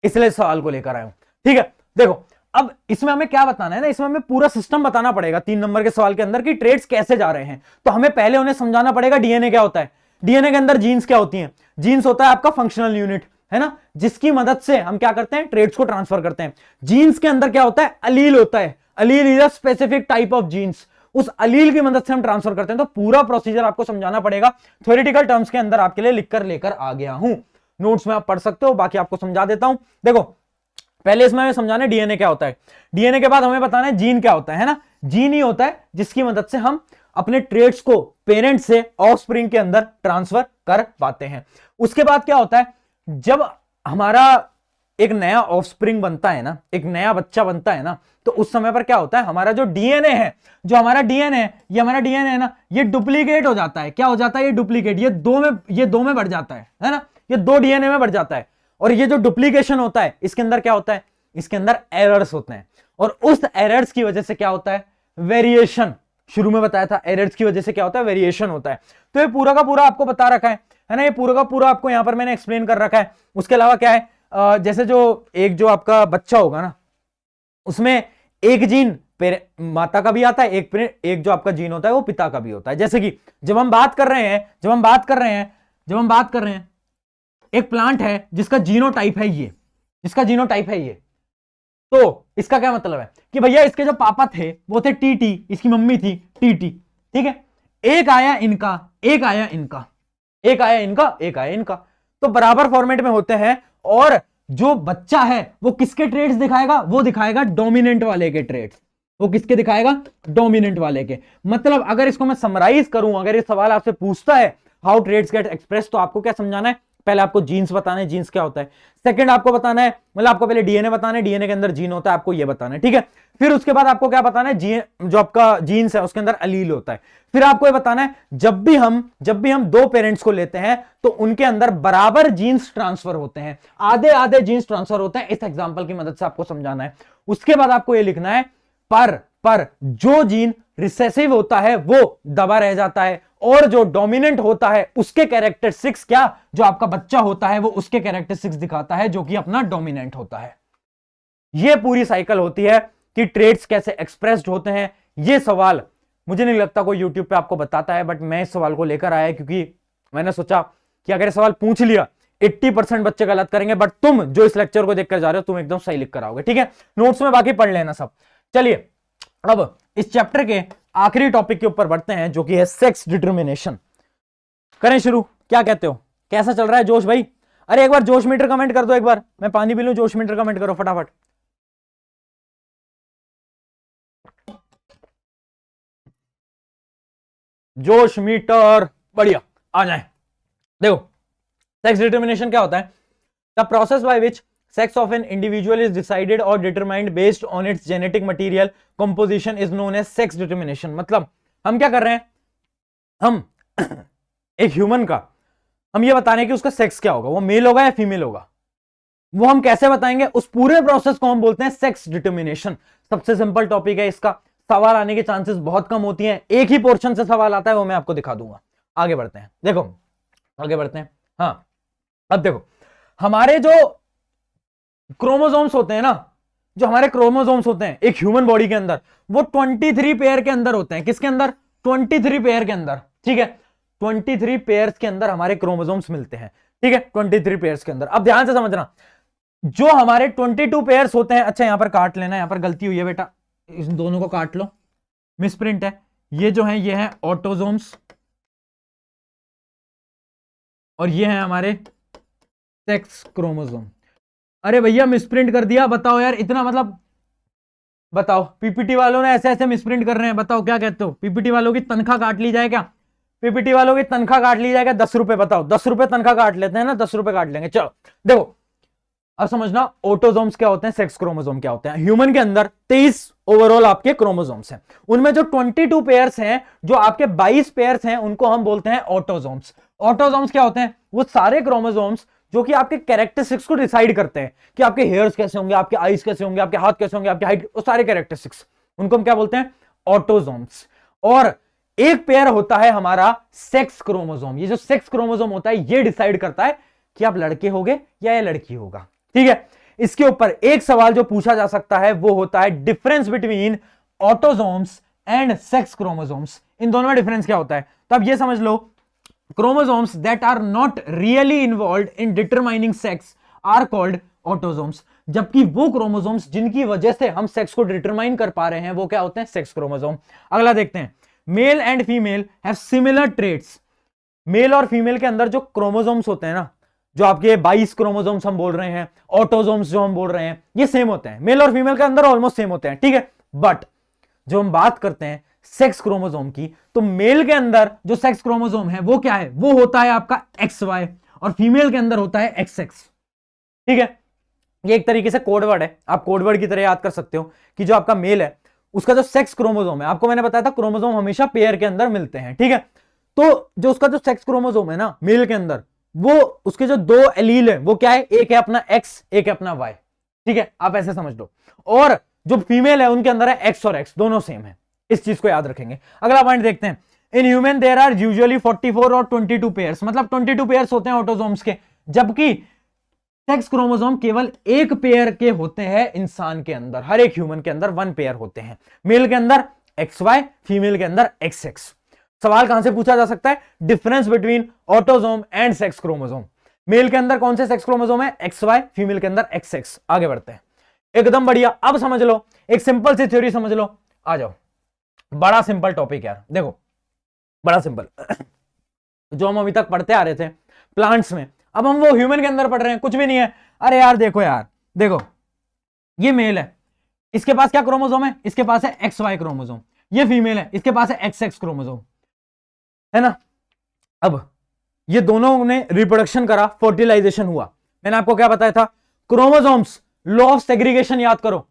इसलिए सवाल को लेकर आया हूं। ठीक है, देखो अब इसमें हमें क्या बताना है ना, इसमें हमें पूरा सिस्टम बताना पड़ेगा 3 नंबर के सवाल के अंदर कि ट्रेड्स कैसे जा रहे हैं। तो हमें पहले उन्हें समझाना पड़ेगा डीएनए क्या होता है, डीएनए के अंदर जीन्स क्या होती हैं। जीन्स होता है आपका फंक्शनल यूनिट, है ना, जिसकी मदद से हम क्या करते हैं, ट्रेड्स को ट्रांसफर करते हैं। जीन्स के अंदर क्या होता है, अलील होता है, allele is a specific type of genes, उस अलील की मदद से हम ट्रांसफर करते हैं। तो पूरा प्रोसीजर आपको समझाना पड़ेगा, थ्योरेटिकल टर्म्स के अंदर आपके लिए लिखकर लेकर आ गया हूं, नोट्स में आप पढ़ सकते हो, बाकी आपको समझा देता हूं। देखो पहले इसमें हमें समझाना है डीएनए क्या होता है, डीएनए के बाद हमें बताना है जीन क्या होता है ना। जीन ही होता है जिसकी मदद से हम अपने ट्रेड्स को पेरेंट से ऑफस्प्रिंग के अंदर ट्रांसफर कर पाते हैं। उसके बाद क्या होता है, जब हमारा एक नया ऑफस्प्रिंग बनता है ना, एक नया बच्चा बनता है ना, तो उस समय पर क्या होता है, हमारा जो डीएनए है, जो हमारा डीएनए है, ये हमारा डीएनए है ना, ये डुप्लीकेट हो जाता है। क्या हो जाता है, ये डुप्लीकेट, ये दो में बढ़ जाता है ना, ये 2 डीएनए में बढ़ जाता है। और ये जो डुप्लीकेशन होता है इसके अंदर क्या होता है, इसके अंदर एरर्स होते हैं, और उस एरर्स की वजह से क्या होता है, वेरिएशन। शुरू में बताया था एरर्स की वजह से क्या होता है, वेरिएशन होता है। तो ये पूरा का पूरा आपको बता रखा है ना, ये पूरा का पूरा आपको यहां पर मैंने एक्सप्लेन कर रखा है। उसके अलावा क्या है, जैसे जो आपका बच्चा होगा ना, उसमें एक जीन माता का भी आता है, एक जो आपका जीन होता है वो पिता का भी होता है। जैसे कि जब हम बात कर रहे हैं एक प्लांट है जिसका जीनोटाइप है ये, इसका जीनोटाइप है ये, तो इसका क्या मतलब है कि भैया इसके जो पापा थे वो थे टीटी, इसकी मम्मी थी टीटी, ठीक है, एक आया इनका, एक आया इनका, एक आया इनका, एक आया इनका, तो बराबर फॉर्मेट में होते हैं। और जो बच्चा है वो किसके ट्रेड्स दिखाएगा, वो दिखाएगा डोमिनेंट वाले के ट्रेड्स, वो किसके दिखाएगा, डोमिनेंट वाले के। मतलब अगर इसको मैं समराइज करूं, अगर ये सवाल आपसे पूछता है हाउ ट्रेड्स गेट एक्सप्रेस, तो आपको क्या समझाना है, पहले आपको जीन्स बताना है, जीन्स क्या होता है। सेकंड आपको बताना है, मतलब आपको पहले डीएनए बताना है, डीएनए के अंदर जीन होता है, आपको ये बताना है, ठीक है। फिर उसके बाद आपको क्या बताना है, जो आपका जीन्स है उसके अंदर अलील होता है। फिर आपको ये बताना है जब भी हम दो पेरेंट्स को लेते हैं तो उनके अंदर बराबर जीन्स ट्रांसफर होते हैं, आधे आधे जीन्स ट्रांसफर होते हैं। इस एग्जांपल की मदद से आपको समझाना है। उसके बाद आपको ये लिखना है पर जो जीन रिसेसिव होता है वो दबा रह जाता है, और जो डोमिनेंट होता है उसके कैरेक्टरिस्टिक्स क्या, जो आपका बच्चा होता है वो उसके कैरेक्टरिस्टिक्स दिखाता है जो कि अपना डोमिनेंट होता है। ये पूरी साइकिल होती है कि ट्रेड्स कैसे एक्सप्रेस्ड होते हैं। ये सवाल मुझे नहीं लगता कोई यूट्यूब पे आपको बताता है, बट मैं इस सवाल को लेकर आया क्योंकि मैंने सोचा कि अगर सवाल पूछ लिया 80% बच्चे गलत करेंगे, बट तुम जो इस लेक्चर को देखकर जा रहे हो तुम एकदम सही लिख कर आओगे, ठीक है। नोट्स में बाकी पढ़ लेना सब। चलिए अब इस चैप्टर के आखिरी टॉपिक के ऊपर बढ़ते हैं, जो कि है सेक्स डिटर्मिनेशन। करें शुरू, क्या कहते हो, कैसा चल रहा है जोश भाई? अरे एक बार जोश मीटर कमेंट कर दो, एक बार मैं पानी पी लूं, जोश मीटर कमेंट करो फटाफट। जोश मीटर बढ़िया आ जाए। देखो सेक्स डिटर्मिनेशन क्या होता है, the process by which sex of an individual is decided or determined based on its genetic material composition is known as sex determination। मतलब हम क्या कर रहे हैं, हम एक ह्यूमन का हम ये बताने कि उसका सेक्स क्या होगा, वो मेल होगा या फीमेल होगा, वो हम कैसे बताएंगे, उस पूरे प्रोसेस को हम बोलते हैं सेक्स डिटर्मिनेशन। सबसे सिंपल टॉपिक है, इसका सवाल आने के चांसेस बहुत कम होती हैं, एक ही पोर्शन से सवाल आता है वो मैं आपको दिखा दूंगा। आगे बढ़ते हैं, देखो आगे बढ़ते हैं। हाँ अब देखो हमारे जो क्रोमोसोम्स होते हैं ना, जो हमारे क्रोमोसोम्स होते हैं एक ह्यूमन बॉडी के अंदर, वो 23 पेयर के अंदर होते हैं। किसके अंदर, 23 पेयर के अंदर, ठीक है। 23 पेयर्स के अंदर हमारे क्रोमोसोम्स मिलते हैं, ठीक है, 23 पेयर्स के अंदर। अब ध्यान से समझना, जो हमारे 22 पेयर्स होते हैं, अच्छा यहां पर काट लेना, यहां पर गलती हुई है बेटा, इन दोनों को काट लो, मिसप्रिंट है। ये जो है ये है ऑटोसोम्स और ये है हमारे सेक्स क्रोमोसोम। अरे भैया मिसप्रिंट कर दिया, बताओ यार, इतना मतलब बताओ, पीपीटी वालों ने ऐसे ऐसे मिसप्रिंट कर रहे हैं, बताओ क्या कहते हो? पीपीटी वालों की तनख्वाह काट ली जाए क्या? पीपीटी वालों की तनख्वाह काट ली जाएगा 10 रुपए, बताओ 10 रुपए तनख्वाह काट लेते हैं ना, 10 रुपए काट लेंगे। चलो देखो अब समझना, ऑटोसोम्स क्या होते हैं, सेक्स क्रोमोसोम क्या होते हैं। ह्यूमन के अंदर 23 ओवरऑल आपके क्रोमोसोम्स हैं, उनमें जो 22 पेयर्स हैं, जो आपके 22 पेयर्स हैं, उनको हम बोलते हैं ऑटोसोम्स। ऑटोसोम्स क्या होते हैं, वो सारे क्रोमोसोम्स जो कि आपके कैरेक्टरिस्टिक्स को डिसाइड करते हैं कि आपके हेयर्स कैसे होंगे, आपके आईज कैसे होंगे, आपके हाथ कैसे होंगे, आपकी हाइट, वो सारे कैरेक्टरिस्टिक्स, उनको हम क्या बोलते हैं, ऑटोसोम्स। और एक पेयर होता है हमारा सेक्स क्रोमोसोम। ये जो सेक्स क्रोमोसोम होता है ये डिसाइड करता है कि आप लड़के होगे या ये लड़की होगा, ठीक है। इसके ऊपर एक सवाल जो पूछा जा सकता है वो होता है difference between autosomes and sex chromosomes. इन दोनों में डिफरेंस क्या होता है? तो अब ये समझ लो, chromosomes that are not really involved in determining sex are called autosomes। जबकि वो क्रोमोसोम्स जिनकी वजह से हम सेक्स को डिटरमाइन कर पा रहे हैं वो क्या होते हैं, सेक्स क्रोमोसोम। अगला देखते हैं, male and female have similar traits. Male और फीमेल के अंदर जो क्रोमोसोम्स होते हैं ना, जो आपके 22 क्रोमोसोम्स हम बोल रहे हैं, ऑटोसोम्स जो हम बोल रहे हैं, ये सेम होते हैं, मेल और फीमेल के अंदर ऑलमोस्ट सेम होते हैं, ठीक है। बट जो हम बात करते हैं सेक्स क्रोमोसोम की, तो मेल के अंदर जो सेक्स क्रोमोसोम है वो क्या है, वो होता है आपका XY, और फीमेल के अंदर होता है XX, ठीक है। ये एक तरीके से कोडवर्ड है, आप कोडवर्ड की तरह याद कर सकते हो कि जो आपका मेल है उसका जो सेक्स क्रोमोसोम है, आपको मैंने बताया था क्रोमोसोम हमेशा पेयर के अंदर मिलते हैं, ठीक है। तो जो उसका जो सेक्स क्रोमोसोम है ना मेल के अंदर, वो उसके जो दो एलील है वो क्या है, एक है अपना X, एक है अपना Y, ठीक है, आप ऐसे समझ लो। और जो फीमेल है उनके अंदर है X और X दोनों सेम है, इस चीज को याद रखेंगे। अगला पॉइंट देखते हैं, in human there are usually 44 और 22 पेयर्स, मतलब 22 पेयर्स होते हैं ऑटोसोम्स के, जबकि सेक्स क्रोमोसोम केवल एक पेयर के होते हैं इंसान के अंदर, हर एक ह्यूमन के अंदर 1 पेयर होते हैं, मेल के अंदर XY, फीमेल के अंदर XX। सवाल कहां से पूछा जा सकता है, difference between autosome and sex chromosome. Male के अंदर कौन से सेक्स क्रोमोसोम है, XY, फीमेल के अंदर XX। आगे बढ़ते हैं, एकदम बढ़िया। अब समझ लो, एक सिंपल सी थ्योरी समझ लो, आ जाओ, बड़ा सिंपल टॉपिक यार। देखो बड़ा सिंपल। जो हम अभी तक पढ़ते आ रहे थे प्लांट्स में, अब हम वो ह्यूमन के अंदर पढ़ रहे हैं, कुछ भी नहीं है। अरे यार देखो यार, देखो ये मेल है, इसके पास क्या क्रोमोसोम है, इसके पास है XY क्रोमोसोम। ये फीमेल है, इसके पास है XX क्रोमोसोम, है ना। अब ये दोनों ने रिप्रोडक्शन करा, फर्टिलाइजेशन हुआ। मैंने आपको क्या बताया था, क्रोमोसोम्स, लॉ ऑफ सेग्रीगेशन याद करो,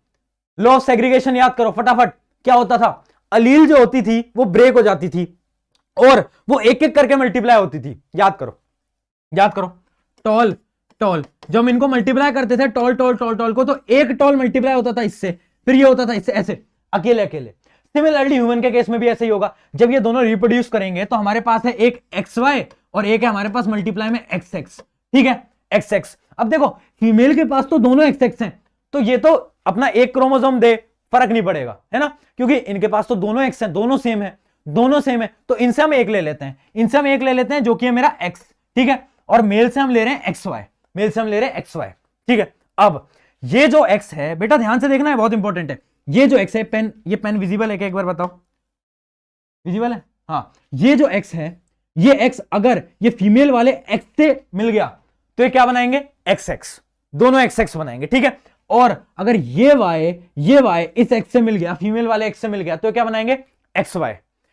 लॉ ऑफ सेग्रीगेशन याद करो फटाफट। क्या होता था, अलील जो होती थी वो ब्रेक हो जाती थी और वो एक एक करके मल्टीप्लाई होती थी। याद करो, याद करो, टॉल टॉल, जब हम इनको मल्टीप्लाई करते थे टॉल टॉल टॉल टॉल को, तो एक टॉल मल्टीप्लाई होता था इससे, फिर ये होता था इससे, ऐसे अकेले अकेले। सिमिलरली ह्यूमन के केस में भी ऐसे ही होगा, जब ये दोनों रिप्रोड्यूस करेंगे तो हमारे पास है एक XY और एक है हमारे पास मल्टीप्लाई में XX, ठीक है, XX। अब देखो फीमेल के पास तो दोनों XX हैं, तो ये तो अपना एक क्रोमोसोम दे, फर्क नहीं पड़ेगा, है ना, क्योंकि इनके पास तो दोनों X हैं, दोनों सेम है, दोनों सेम है, तो इनसे हम एक ले लेते हैं, इनसे हम एक ले लेते हैं जो कि है मेरा X, ठीक है, और मेल से हम ले रहे हैं XY, मेल से हम ले रहे हैं XY, ठीक है। अब ये जो X है बेटा ध्यान से देखना है, बहुत इंपॉर्टेंट है, ये जो X है, पेन, ये पेन विजिबल है क्या, एक बार बताओ, विजिबल है, हाँ, ये जो X है, ये X अगर ये फीमेल वाले X से मिल गया तो ये क्या बनाएंगे, XX, दोनों XX बनाएंगे, ठीक है। और अगर ये Y इस X से मिल गया, फीमेल वाले X से मिल गया, तो क्या बनाएंगे, XY,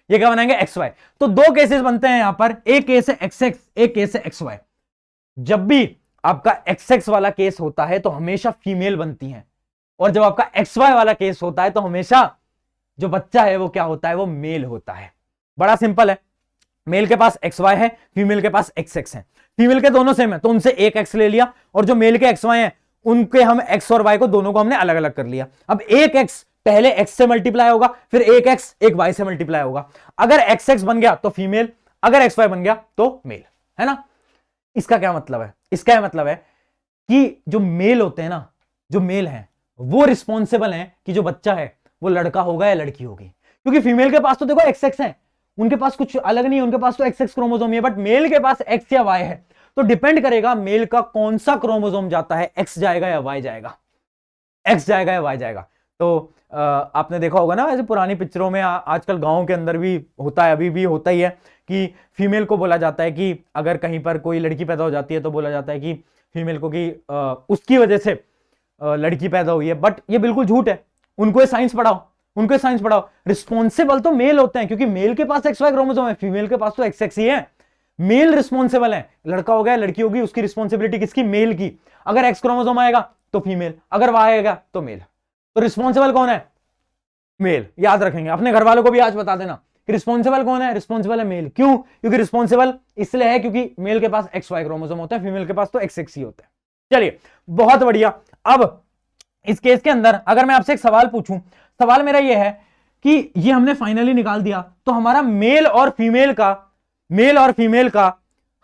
ये क्या बनाएंगे, XY। तो दो केसेस बनते हैं यहां पर, एक केस है XX, एक केस है XY। जब भी आपका XX वाला केस होता है तो हमेशा फीमेल बनती है, और जब आपका XY वाला केस होता है तो हमेशा जो बच्चा है वो क्या होता है, वो मेल होता है। बड़ा सिंपल है, मेल के पास XY है, फीमेल के पास XX है, फीमेल के दोनों सेम है तो उनसे एक X ले लिया, और जो मेल के XY है उनके हम X और Y को दोनों को हमने अलग अलग कर लिया। अब एक X पहले X से मल्टीप्लाई होगा, फिर एक X एक Y से मल्टीप्लाई होगा। अगर XX बन गया तो फीमेल, अगर XY बन गया तो मेल, है ना। इसका क्या मतलब है, इसका मतलब है कि जो मेल होते हैं ना, जो मेल हैं वो रिस्पॉन्सिबल हैं कि जो बच्चा है वो लड़का होगा या लड़की होगी, क्योंकि फीमेल के पास तो देखो XX है, उनके पास कुछ अलग नहीं है, उनके पास तो XX क्रोमोसोम है, बट मेल के पास X या Y है, तो डिपेंड करेगा मेल का कौन सा क्रोमोसोम जाता है, X जाएगा या Y जाएगा, X जाएगा या Y जाएगा। तो आपने देखा होगा ना ऐसे पुरानी पिक्चरों में, आजकल गांव के अंदर भी होता है, अभी भी होता ही है कि फीमेल को बोला जाता है कि अगर कहीं पर कोई लड़की पैदा हो जाती है तो बोला जाता है कि फीमेल को कि उसकी वजह से लड़की पैदा हुई है, बट ये बिल्कुल झूठ है। उनको साइंस पढ़ाओ, उनको साइंस पढ़ाओ, रिस्पॉन्सिबल तो मेल होते हैं, क्योंकि मेल के पास XY क्रोमोसोम है, फीमेल के पास तो XX ही है। मेल रिस्पॉन्सिबल है, लड़का हो गया लड़की होगी, उसकी रिस्पॉन्सिबिलिटी किसकी, मेल की। अगर X क्रोमोसोम आएगा तो फीमेल, अगर Y आएगा तो मेल, तो रिस्पॉन्सिबल कौन है, मेल। याद रखेंगे, अपने घर वालों को भी आज बता देना कि रिस्पॉन्सिबल कौन है, रिस्पॉन्सिबल है मेल। क्यों, क्योंकि रिस्पॉन्सिबल इसलिए है क्योंकि मेल के पास XY क्रोमोसोम होता है, फीमेल के पास तो XX ही होता है। चलिए बहुत बढ़िया। अब इस केस के अंदर अगर मैं आपसे एक सवाल पूछूं, सवाल मेरा यह है कि ये हमने फाइनली निकाल दिया, तो हमारा मेल और फीमेल का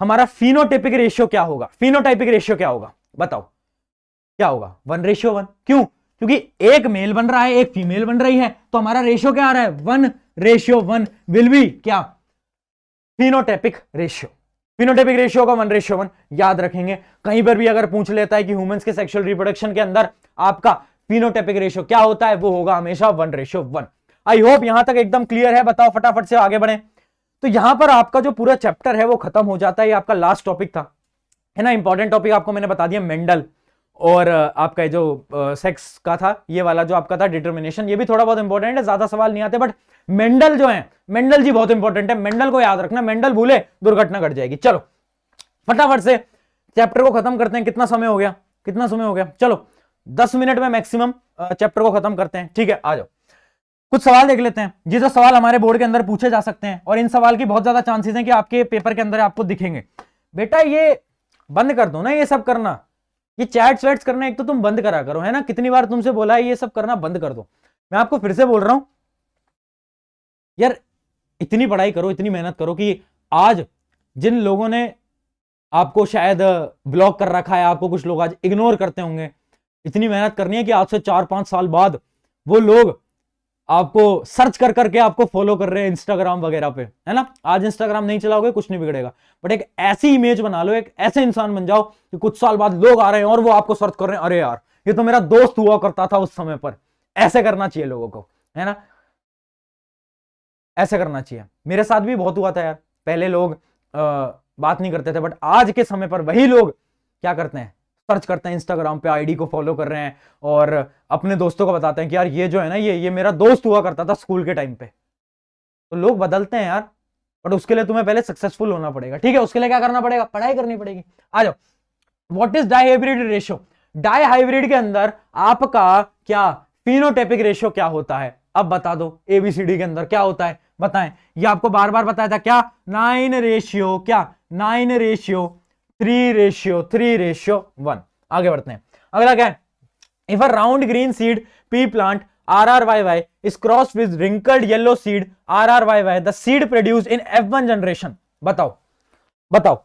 हमारा फिनोटाइपिक रेशियो क्या होगा, फिनोटाइपिक रेशियो क्या होगा, बताओ क्या होगा, 1:1। क्यों, क्योंकि एक मेल बन रहा है एक फीमेल बन रही है, तो हमारा रेशियो क्या आ रहा है, 1:1 विल बी क्या, फिनोटाइपिक रेशियो। फिनोटाइपिक रेशियो का 1:1 याद रखेंगे। कहीं पर भी अगर पूछ लेता है कि ह्यूमंस के सेक्सुअल रिप्रोडक्शन के अंदर आपका फिनोटाइपिक रेशियो क्या होता है, वो होगा हमेशा 1:1। आई होप यहां तक एकदम क्लियर है। बताओ फटाफट से आगे बढ़े। तो यहां पर आपका जो पूरा चैप्टर है वो खत्म हो जाता है। ये आपका लास्ट टॉपिक था, है ना। इंपॉर्टेंट टॉपिक आपको मैंने बता दिया, मेंडल और आपका जो सेक्स का था, ये वाला जो आपका था डिटर्मिनेशन, ये भी थोड़ा बहुत इंपॉर्टेंट है, ज्यादा सवाल नहीं आते, बट मेंडल जो है, मेंडल जी बहुत इंपॉर्टेंट है, मेंडल को याद रखना, मेंडल भूले दुर्घटना घट जाएगी। चलो फटाफट से चैप्टर को खत्म करते हैं। कितना समय हो गया, कितना समय हो गया, चलो 10 मिनट में मैक्सिमम चैप्टर को खत्म करते हैं, ठीक है। आ जाओ कुछ सवाल देख लेते हैं, ये जो सवाल हमारे बोर्ड के अंदर पूछे जा सकते हैं, और इन सवाल की बहुत ज्यादा चांसेस हैं कि आपके पेपर के अंदर आपको दिखेंगे। बेटा ये बंद कर दो ना, ये सब करना, ये चैट्स वैट्स करना एक तो तुम बंद करा करो, है ना। कितनी बार तुमसे बोला है ये सब करना बंद कर दो। मैं आपको फिर से बोल रहा हूं यार, इतनी पढ़ाई करो, इतनी मेहनत करो कि आज जिन लोगों ने आपको शायद ब्लॉक कर रखा है, आपको कुछ लोग आज इग्नोर करते होंगे, इतनी मेहनत करनी है कि आज से 4-5 साल बाद वो लोग आपको सर्च कर करके आपको फॉलो कर रहे हैं इंस्टाग्राम वगैरह पे, है ना। आज इंस्टाग्राम नहीं चलाओगे कुछ नहीं बिगड़ेगा, बट एक ऐसी इमेज बना लो, एक ऐसे इंसान बन जाओ कि कुछ साल बाद लोग आ रहे हैं और वो आपको सर्च कर रहे हैं, अरे यार ये तो मेरा दोस्त हुआ करता था उस समय पर। ऐसे करना चाहिए लोगों को, है ना। ऐसे करना चाहिए। मेरे साथ भी बहुत हुआ था यार, पहले लोग बात नहीं करते थे, बट आज के समय पर वही लोग क्या करते हैं, सर्च करते हैं, इंस्टाग्राम पे आईडी को फॉलो कर रहे हैं और अपने दोस्तों को बताते हैं कि यार ये जो है ना, ये मेरा दोस्त हुआ करता था स्कूल के टाइम पे। तो लोग बदलते हैं यार, बट उसके लिए तुम्हें पहले सक्सेसफुल होना पड़ेगा, ठीक है। उसके लिए क्या करना पड़ेगा, पढ़ाई करनी पड़ेगी। आ जाओ, what is dihybrid ratio. Dihybrid के अंदर आपका क्या फिनोटाइपिक रेशियो क्या होता है, अब बता दो। एबीसीडी के अंदर क्या होता है बताएं, ये आपको बार बार बताया था क्या, 9 रेशियो क्या, 9 रेशियो 3 रेशियो 3 रेशियो 1। आगे बढ़ते हैं, अगला क्या है, if a round green seed P plant RRYY is crossed with wrinkled yellow seed RRYY, the seed produced in F1 generation. बताओ बताओ,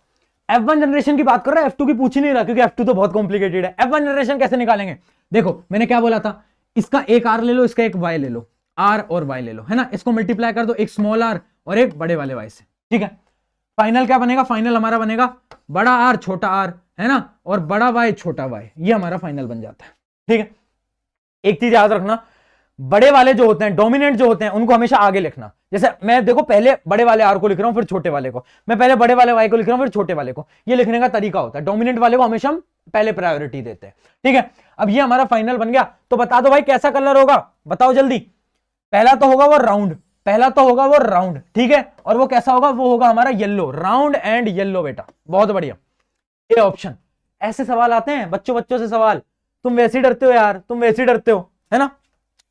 F1 जनरेशन की बात कर रहा है, F2 की पूछ ही नहीं रहा, क्योंकि F2 तो बहुत कॉम्प्लिकेटेड है। F1 जनरेशन कैसे निकालेंगे, देखो मैंने क्या बोला था, इसका एक R ले लो, इसका एक Y ले लो, R और Y ले लो, है ना, इसको मल्टीप्लाई कर दो, एक स्मॉल r और एक बड़े वाले Y से, ठीक है। फाइनल क्या बनेगा, फाइनल हमारा बनेगा बड़ा R छोटा r, है ना, और बड़ा Y छोटा y, ये हमारा फाइनल बन जाता है, ठीक है। एक चीज याद रखना, बड़े वाले जो होते हैं, डोमिनेंट जो होते हैं, उनको हमेशा आगे लिखना। जैसे मैं देखो पहले बड़े वाले आर को लिख रहा हूं, फिर छोटे वाले को, मैं पहले बड़े वाले वाई को लिख रहा हूं, फिर छोटे वाले को, ये लिखने का तरीका होता है। डोमिनेंट वाले को हमेशा हम पहले प्रायोरिटी देते हैं, ठीक है। अब ये हमारा फाइनल बन गया, तो बता दो भाई कैसा कलर होगा, बताओ जल्दी। पहला तो होगा वो राउंड, पहला तो होगा वो राउंड, ठीक है, और वो कैसा होगा, वो होगा हमारा येलो, राउंड एंड येलो बेटा, बहुत बढ़िया, ए ऑप्शन। ऐसे सवाल आते हैं बच्चों बच्चों से सवाल, तुम वैसे डरते हो यार, तुम वैसे डरते हो, है ना।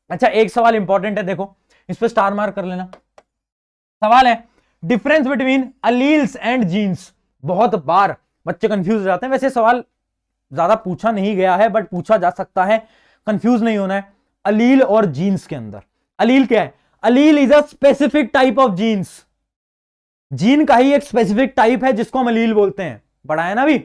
अच्छा एक सवाल इंपॉर्टेंट है, देखो इस पे स्टार मार्क कर लेना। सवाल है difference between alleles and genes. बहुत बार बच्चे कंफ्यूज हो जाते हैं, वैसे सवाल ज्यादा पूछा नहीं गया है बट पूछा जा सकता है, कंफ्यूज नहीं होना है। अलील और जीन्स के अंदर, अलील क्या है, allele is a specific type of genes, gene का ही एक स्पेसिफिक टाइप है जिसको हम अलील बोलते हैं, पढ़ा है ना अभी,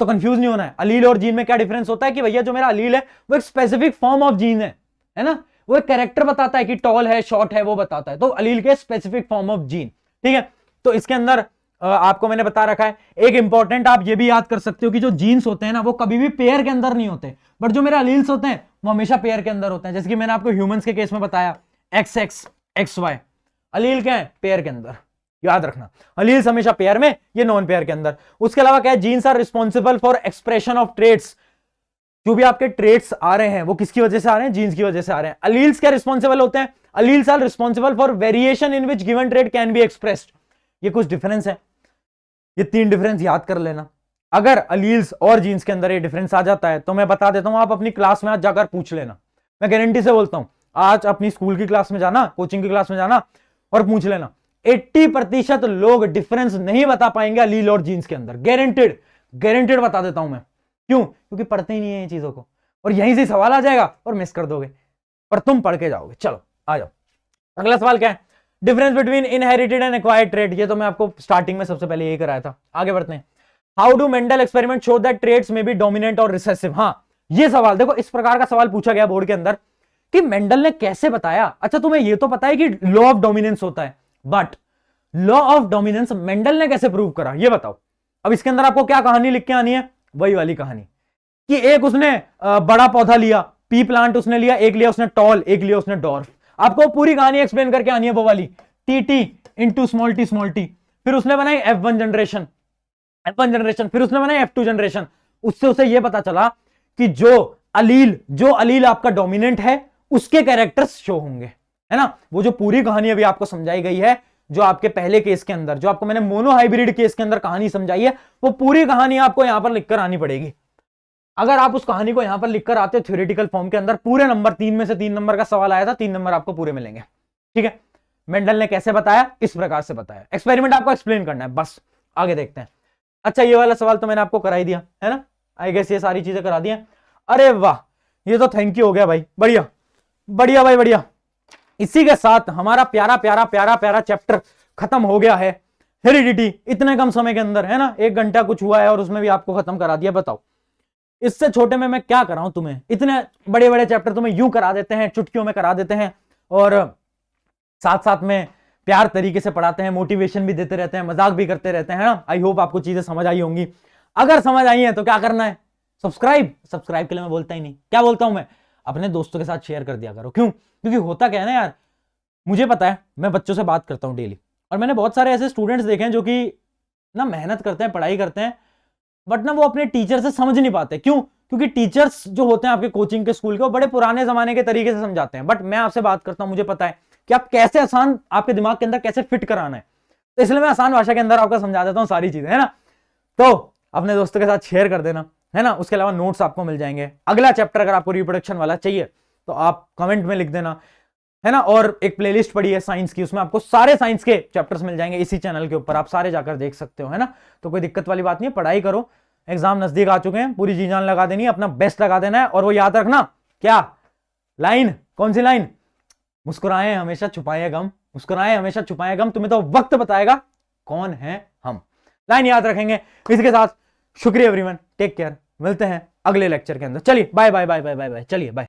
तो कंफ्यूज नहीं होना है। अलील और जीन में क्या डिफरेंस होता है कि भैया जो मेरा अलील है वो एक स्पेसिफिक फॉर्म ऑफ जीन है ना, वो एक कैरेक्टर बताता है कि टॉल है शॉर्ट है, वो बताता है, तो अलील के स्पेसिफिक फॉर्म ऑफ जीन, ठीक है। तो इसके अंदर आपको मैंने बता रखा है एक इंपॉर्टेंट, आप ये भी याद कर सकते हो कि जो जीन्स होते हैं ना वो कभी भी पेयर के अंदर नहीं होते, बट जो मेरे अलील्स होते हैं वो हमेशा पेयर के अंदर होते हैं। जैसे कि मैंने आपको ह्यूमंस के केस में बताया XX XY, अलील क्या है, पेयर के अंदर, याद रखना अलील्स हमेशा पेयर में, ये नॉन पेयर के अंदर। उसके अलावा क्या है, genes are responsible for expression of traits, जो भी आपके ट्रेड्स आ रहे हैं वो किसकी वजह से आ रहे हैं, जीन्स की वजह से आ रहे हैं। अलील्स क्या रिस्पॉन्सिबल होते हैं, alleles are responsible for variation in which given trait can be expressed. ये कुछ डिफरेंस है, ये 3 डिफरेंस याद कर लेना। अगर अलील्स और जीन्स के अंदर ये डिफरेंस आ जाता है तो मैं बता देता हूं, आप अपनी क्लास में आज जाकर पूछ लेना, मैं गारंटी से बोलता हूं, आज अपनी स्कूल की क्लास में जाना, कोचिंग की क्लास में जाना और पूछ लेना, 80% लोग डिफरेंस नहीं बता पाएंगे अलील और जीन्स के अंदर, गारंटेड, गारंटेड बता देता हूं मैं। क्यों, क्योंकि पढ़ते ही नहीं है ये चीजों को, और यहीं से सवाल आ जाएगा और मिस कर दोगे, पर तुम पढ़ के जाओगे। चलो आ जाओ, अगला सवाल क्या है, difference between inherited and acquired trait, ये तो मैं आपको स्टार्टिंग में सबसे पहले यही कराया था। आगे बढ़ते हैं, how do Mendel experiment show that traits में बी डोमिनेंट और रिसेसिव। हाँ ये सवाल देखो, इस प्रकार का सवाल पूछा गया बोर्ड के अंदर कि मेंडल ने कैसे बताया। अच्छा तुम्हें ये तो पता है कि लॉ ऑफ डोमिनेंस होता है, but law of dominance Mendel ने कैसे प्रूव करा, ये बताओ। अब इसके अंदर आपको क्या कहानी लिख के आनी है, वही वाली कहानी कि एक उसने बड़ा पौधा लिया, पी प्लांट उसने लिया, एक लिया उसने टॉल, एक लिया उसने डॉर्फ। आपको पूरी कहानी एक्सप्लेन करके आनी है, वो वाली टी इंटू स्मॉल टी, फिर उसने बनाई F1 जनरेशन, फिर उसने बनाई F2 जनरेशन। उससे उसे यह पता चला कि जो अलील आपका डोमिनेंट है उसके कैरेक्टर्स शो होंगे, है ना। वो जो पूरी कहानी अभी आपको समझाई गई है, जो आपके पहले केस के अंदर, जो आपको मैंने मोनोहाइब्रिड केस के अंदर कहानी समझाई है, वो पूरी कहानी आपको यहां पर लिखकर आनी पड़ेगी। अगर आप उस कहानी को यहां पर लिखकर आते हो थ्योरेटिकल फॉर्म के अंदर, पूरे नंबर 3 में से 3 नंबर का सवाल आया था, 3 नंबर आपको पूरे मिलेंगे, ठीक है। मेंडल ने कैसे बताया, इस प्रकार से बताया, एक्सपेरिमेंट आपको एक्सप्लेन करना है, बस आगे देखते हैं। अच्छा ये वाला सवाल तो मैंने आपको करा ही दिया है ना, आई गेस ये सारी चीजें करा दी हैं। अरे वाह, ये तो थैंक यू हो गया भाई, बढ़िया बढ़िया भाई बढ़िया। इसी के साथ हमारा प्यारा प्यारा प्यारा प्यारा चैप्टर खत्म हो गया है, हेरिडिटी, इतने कम समय के अंदर, है ना, 1 घंटा कुछ हुआ है और उसमें भी आपको खत्म करा दिया। बताओ इससे छोटे में मैं क्या कराऊं तुम्हें, इतने बड़े बड़े चैप्टर तुम्हें यूं करा देते हैं, चुटकियों में करा देते हैं, और साथ साथ में प्यार तरीके से पढ़ाते हैं, मोटिवेशन भी देते रहते हैं, मजाक भी करते रहते हैं ना। आई होप आपको चीजें समझ आई होंगी। अगर समझ आई है तो क्या करना है, सब्सक्राइब के लिए मैं बोलता ही नहीं, क्या बोलता हूं मैं, अपने दोस्तों के साथ शेयर कर दिया करो। क्यों, क्योंकि होता क्या है ना यार, मुझे पता है, मैं बच्चों से बात करता हूं डेली, और मैंने बहुत सारे ऐसे स्टूडेंट्स देखे हैं जो कि ना मेहनत करते हैं, पढ़ाई करते हैं, बट ना वो अपने टीचर से समझ नहीं पाते। क्यों? क्योंकि टीचर्स जो होते हैं आपके कोचिंग के, स्कूल के, वो बड़े पुराने जमाने के तरीके से समझाते हैं। बट मैं आपसे बात करता हूं, मुझे पता है कि आप कैसे आसान आपके दिमाग के अंदर कैसे फिट कराना है, तो इसलिए मैं आसान भाषा के अंदर आपको समझा देता हूं सारी चीजें, है ना। तो अपने दोस्तों के साथ शेयर कर देना, है ना। उसके अलावा नोट्स आपको मिल जाएंगे। अगला चैप्टर अगर आपको रिप्रोडक्शन वाला चाहिए तो आप कमेंट में लिख देना, है ना। और एक प्लेलिस्ट पड़ी है साइंस की, उसमें आपको सारे साइंस के चैप्टर्स मिल जाएंगे इसी चैनल के ऊपर, आप सारे जाकर देख सकते हो, है ना। तो कोई दिक्कत वाली बात नहीं है, पढ़ाई करो, एग्जाम नजदीक आ चुके हैं, पूरी जी जान लगा देनी है, अपना बेस्ट लगा देना है। और वो याद रखना, क्या लाइन, कौन सी लाइन? मुस्कुराएं हमेशा छुपाएं गम, मुस्कुराएं हमेशा छुपाएं गम, तुम्हें तो वक्त बताएगा कौन है हम। लाइन याद रखेंगे। इसके साथ शुक्रिया एवरीवन, टेक केयर, मिलते हैं अगले लेक्चर के अंदर। चलिए bye bye bye bye bye bye, चलिए बाय।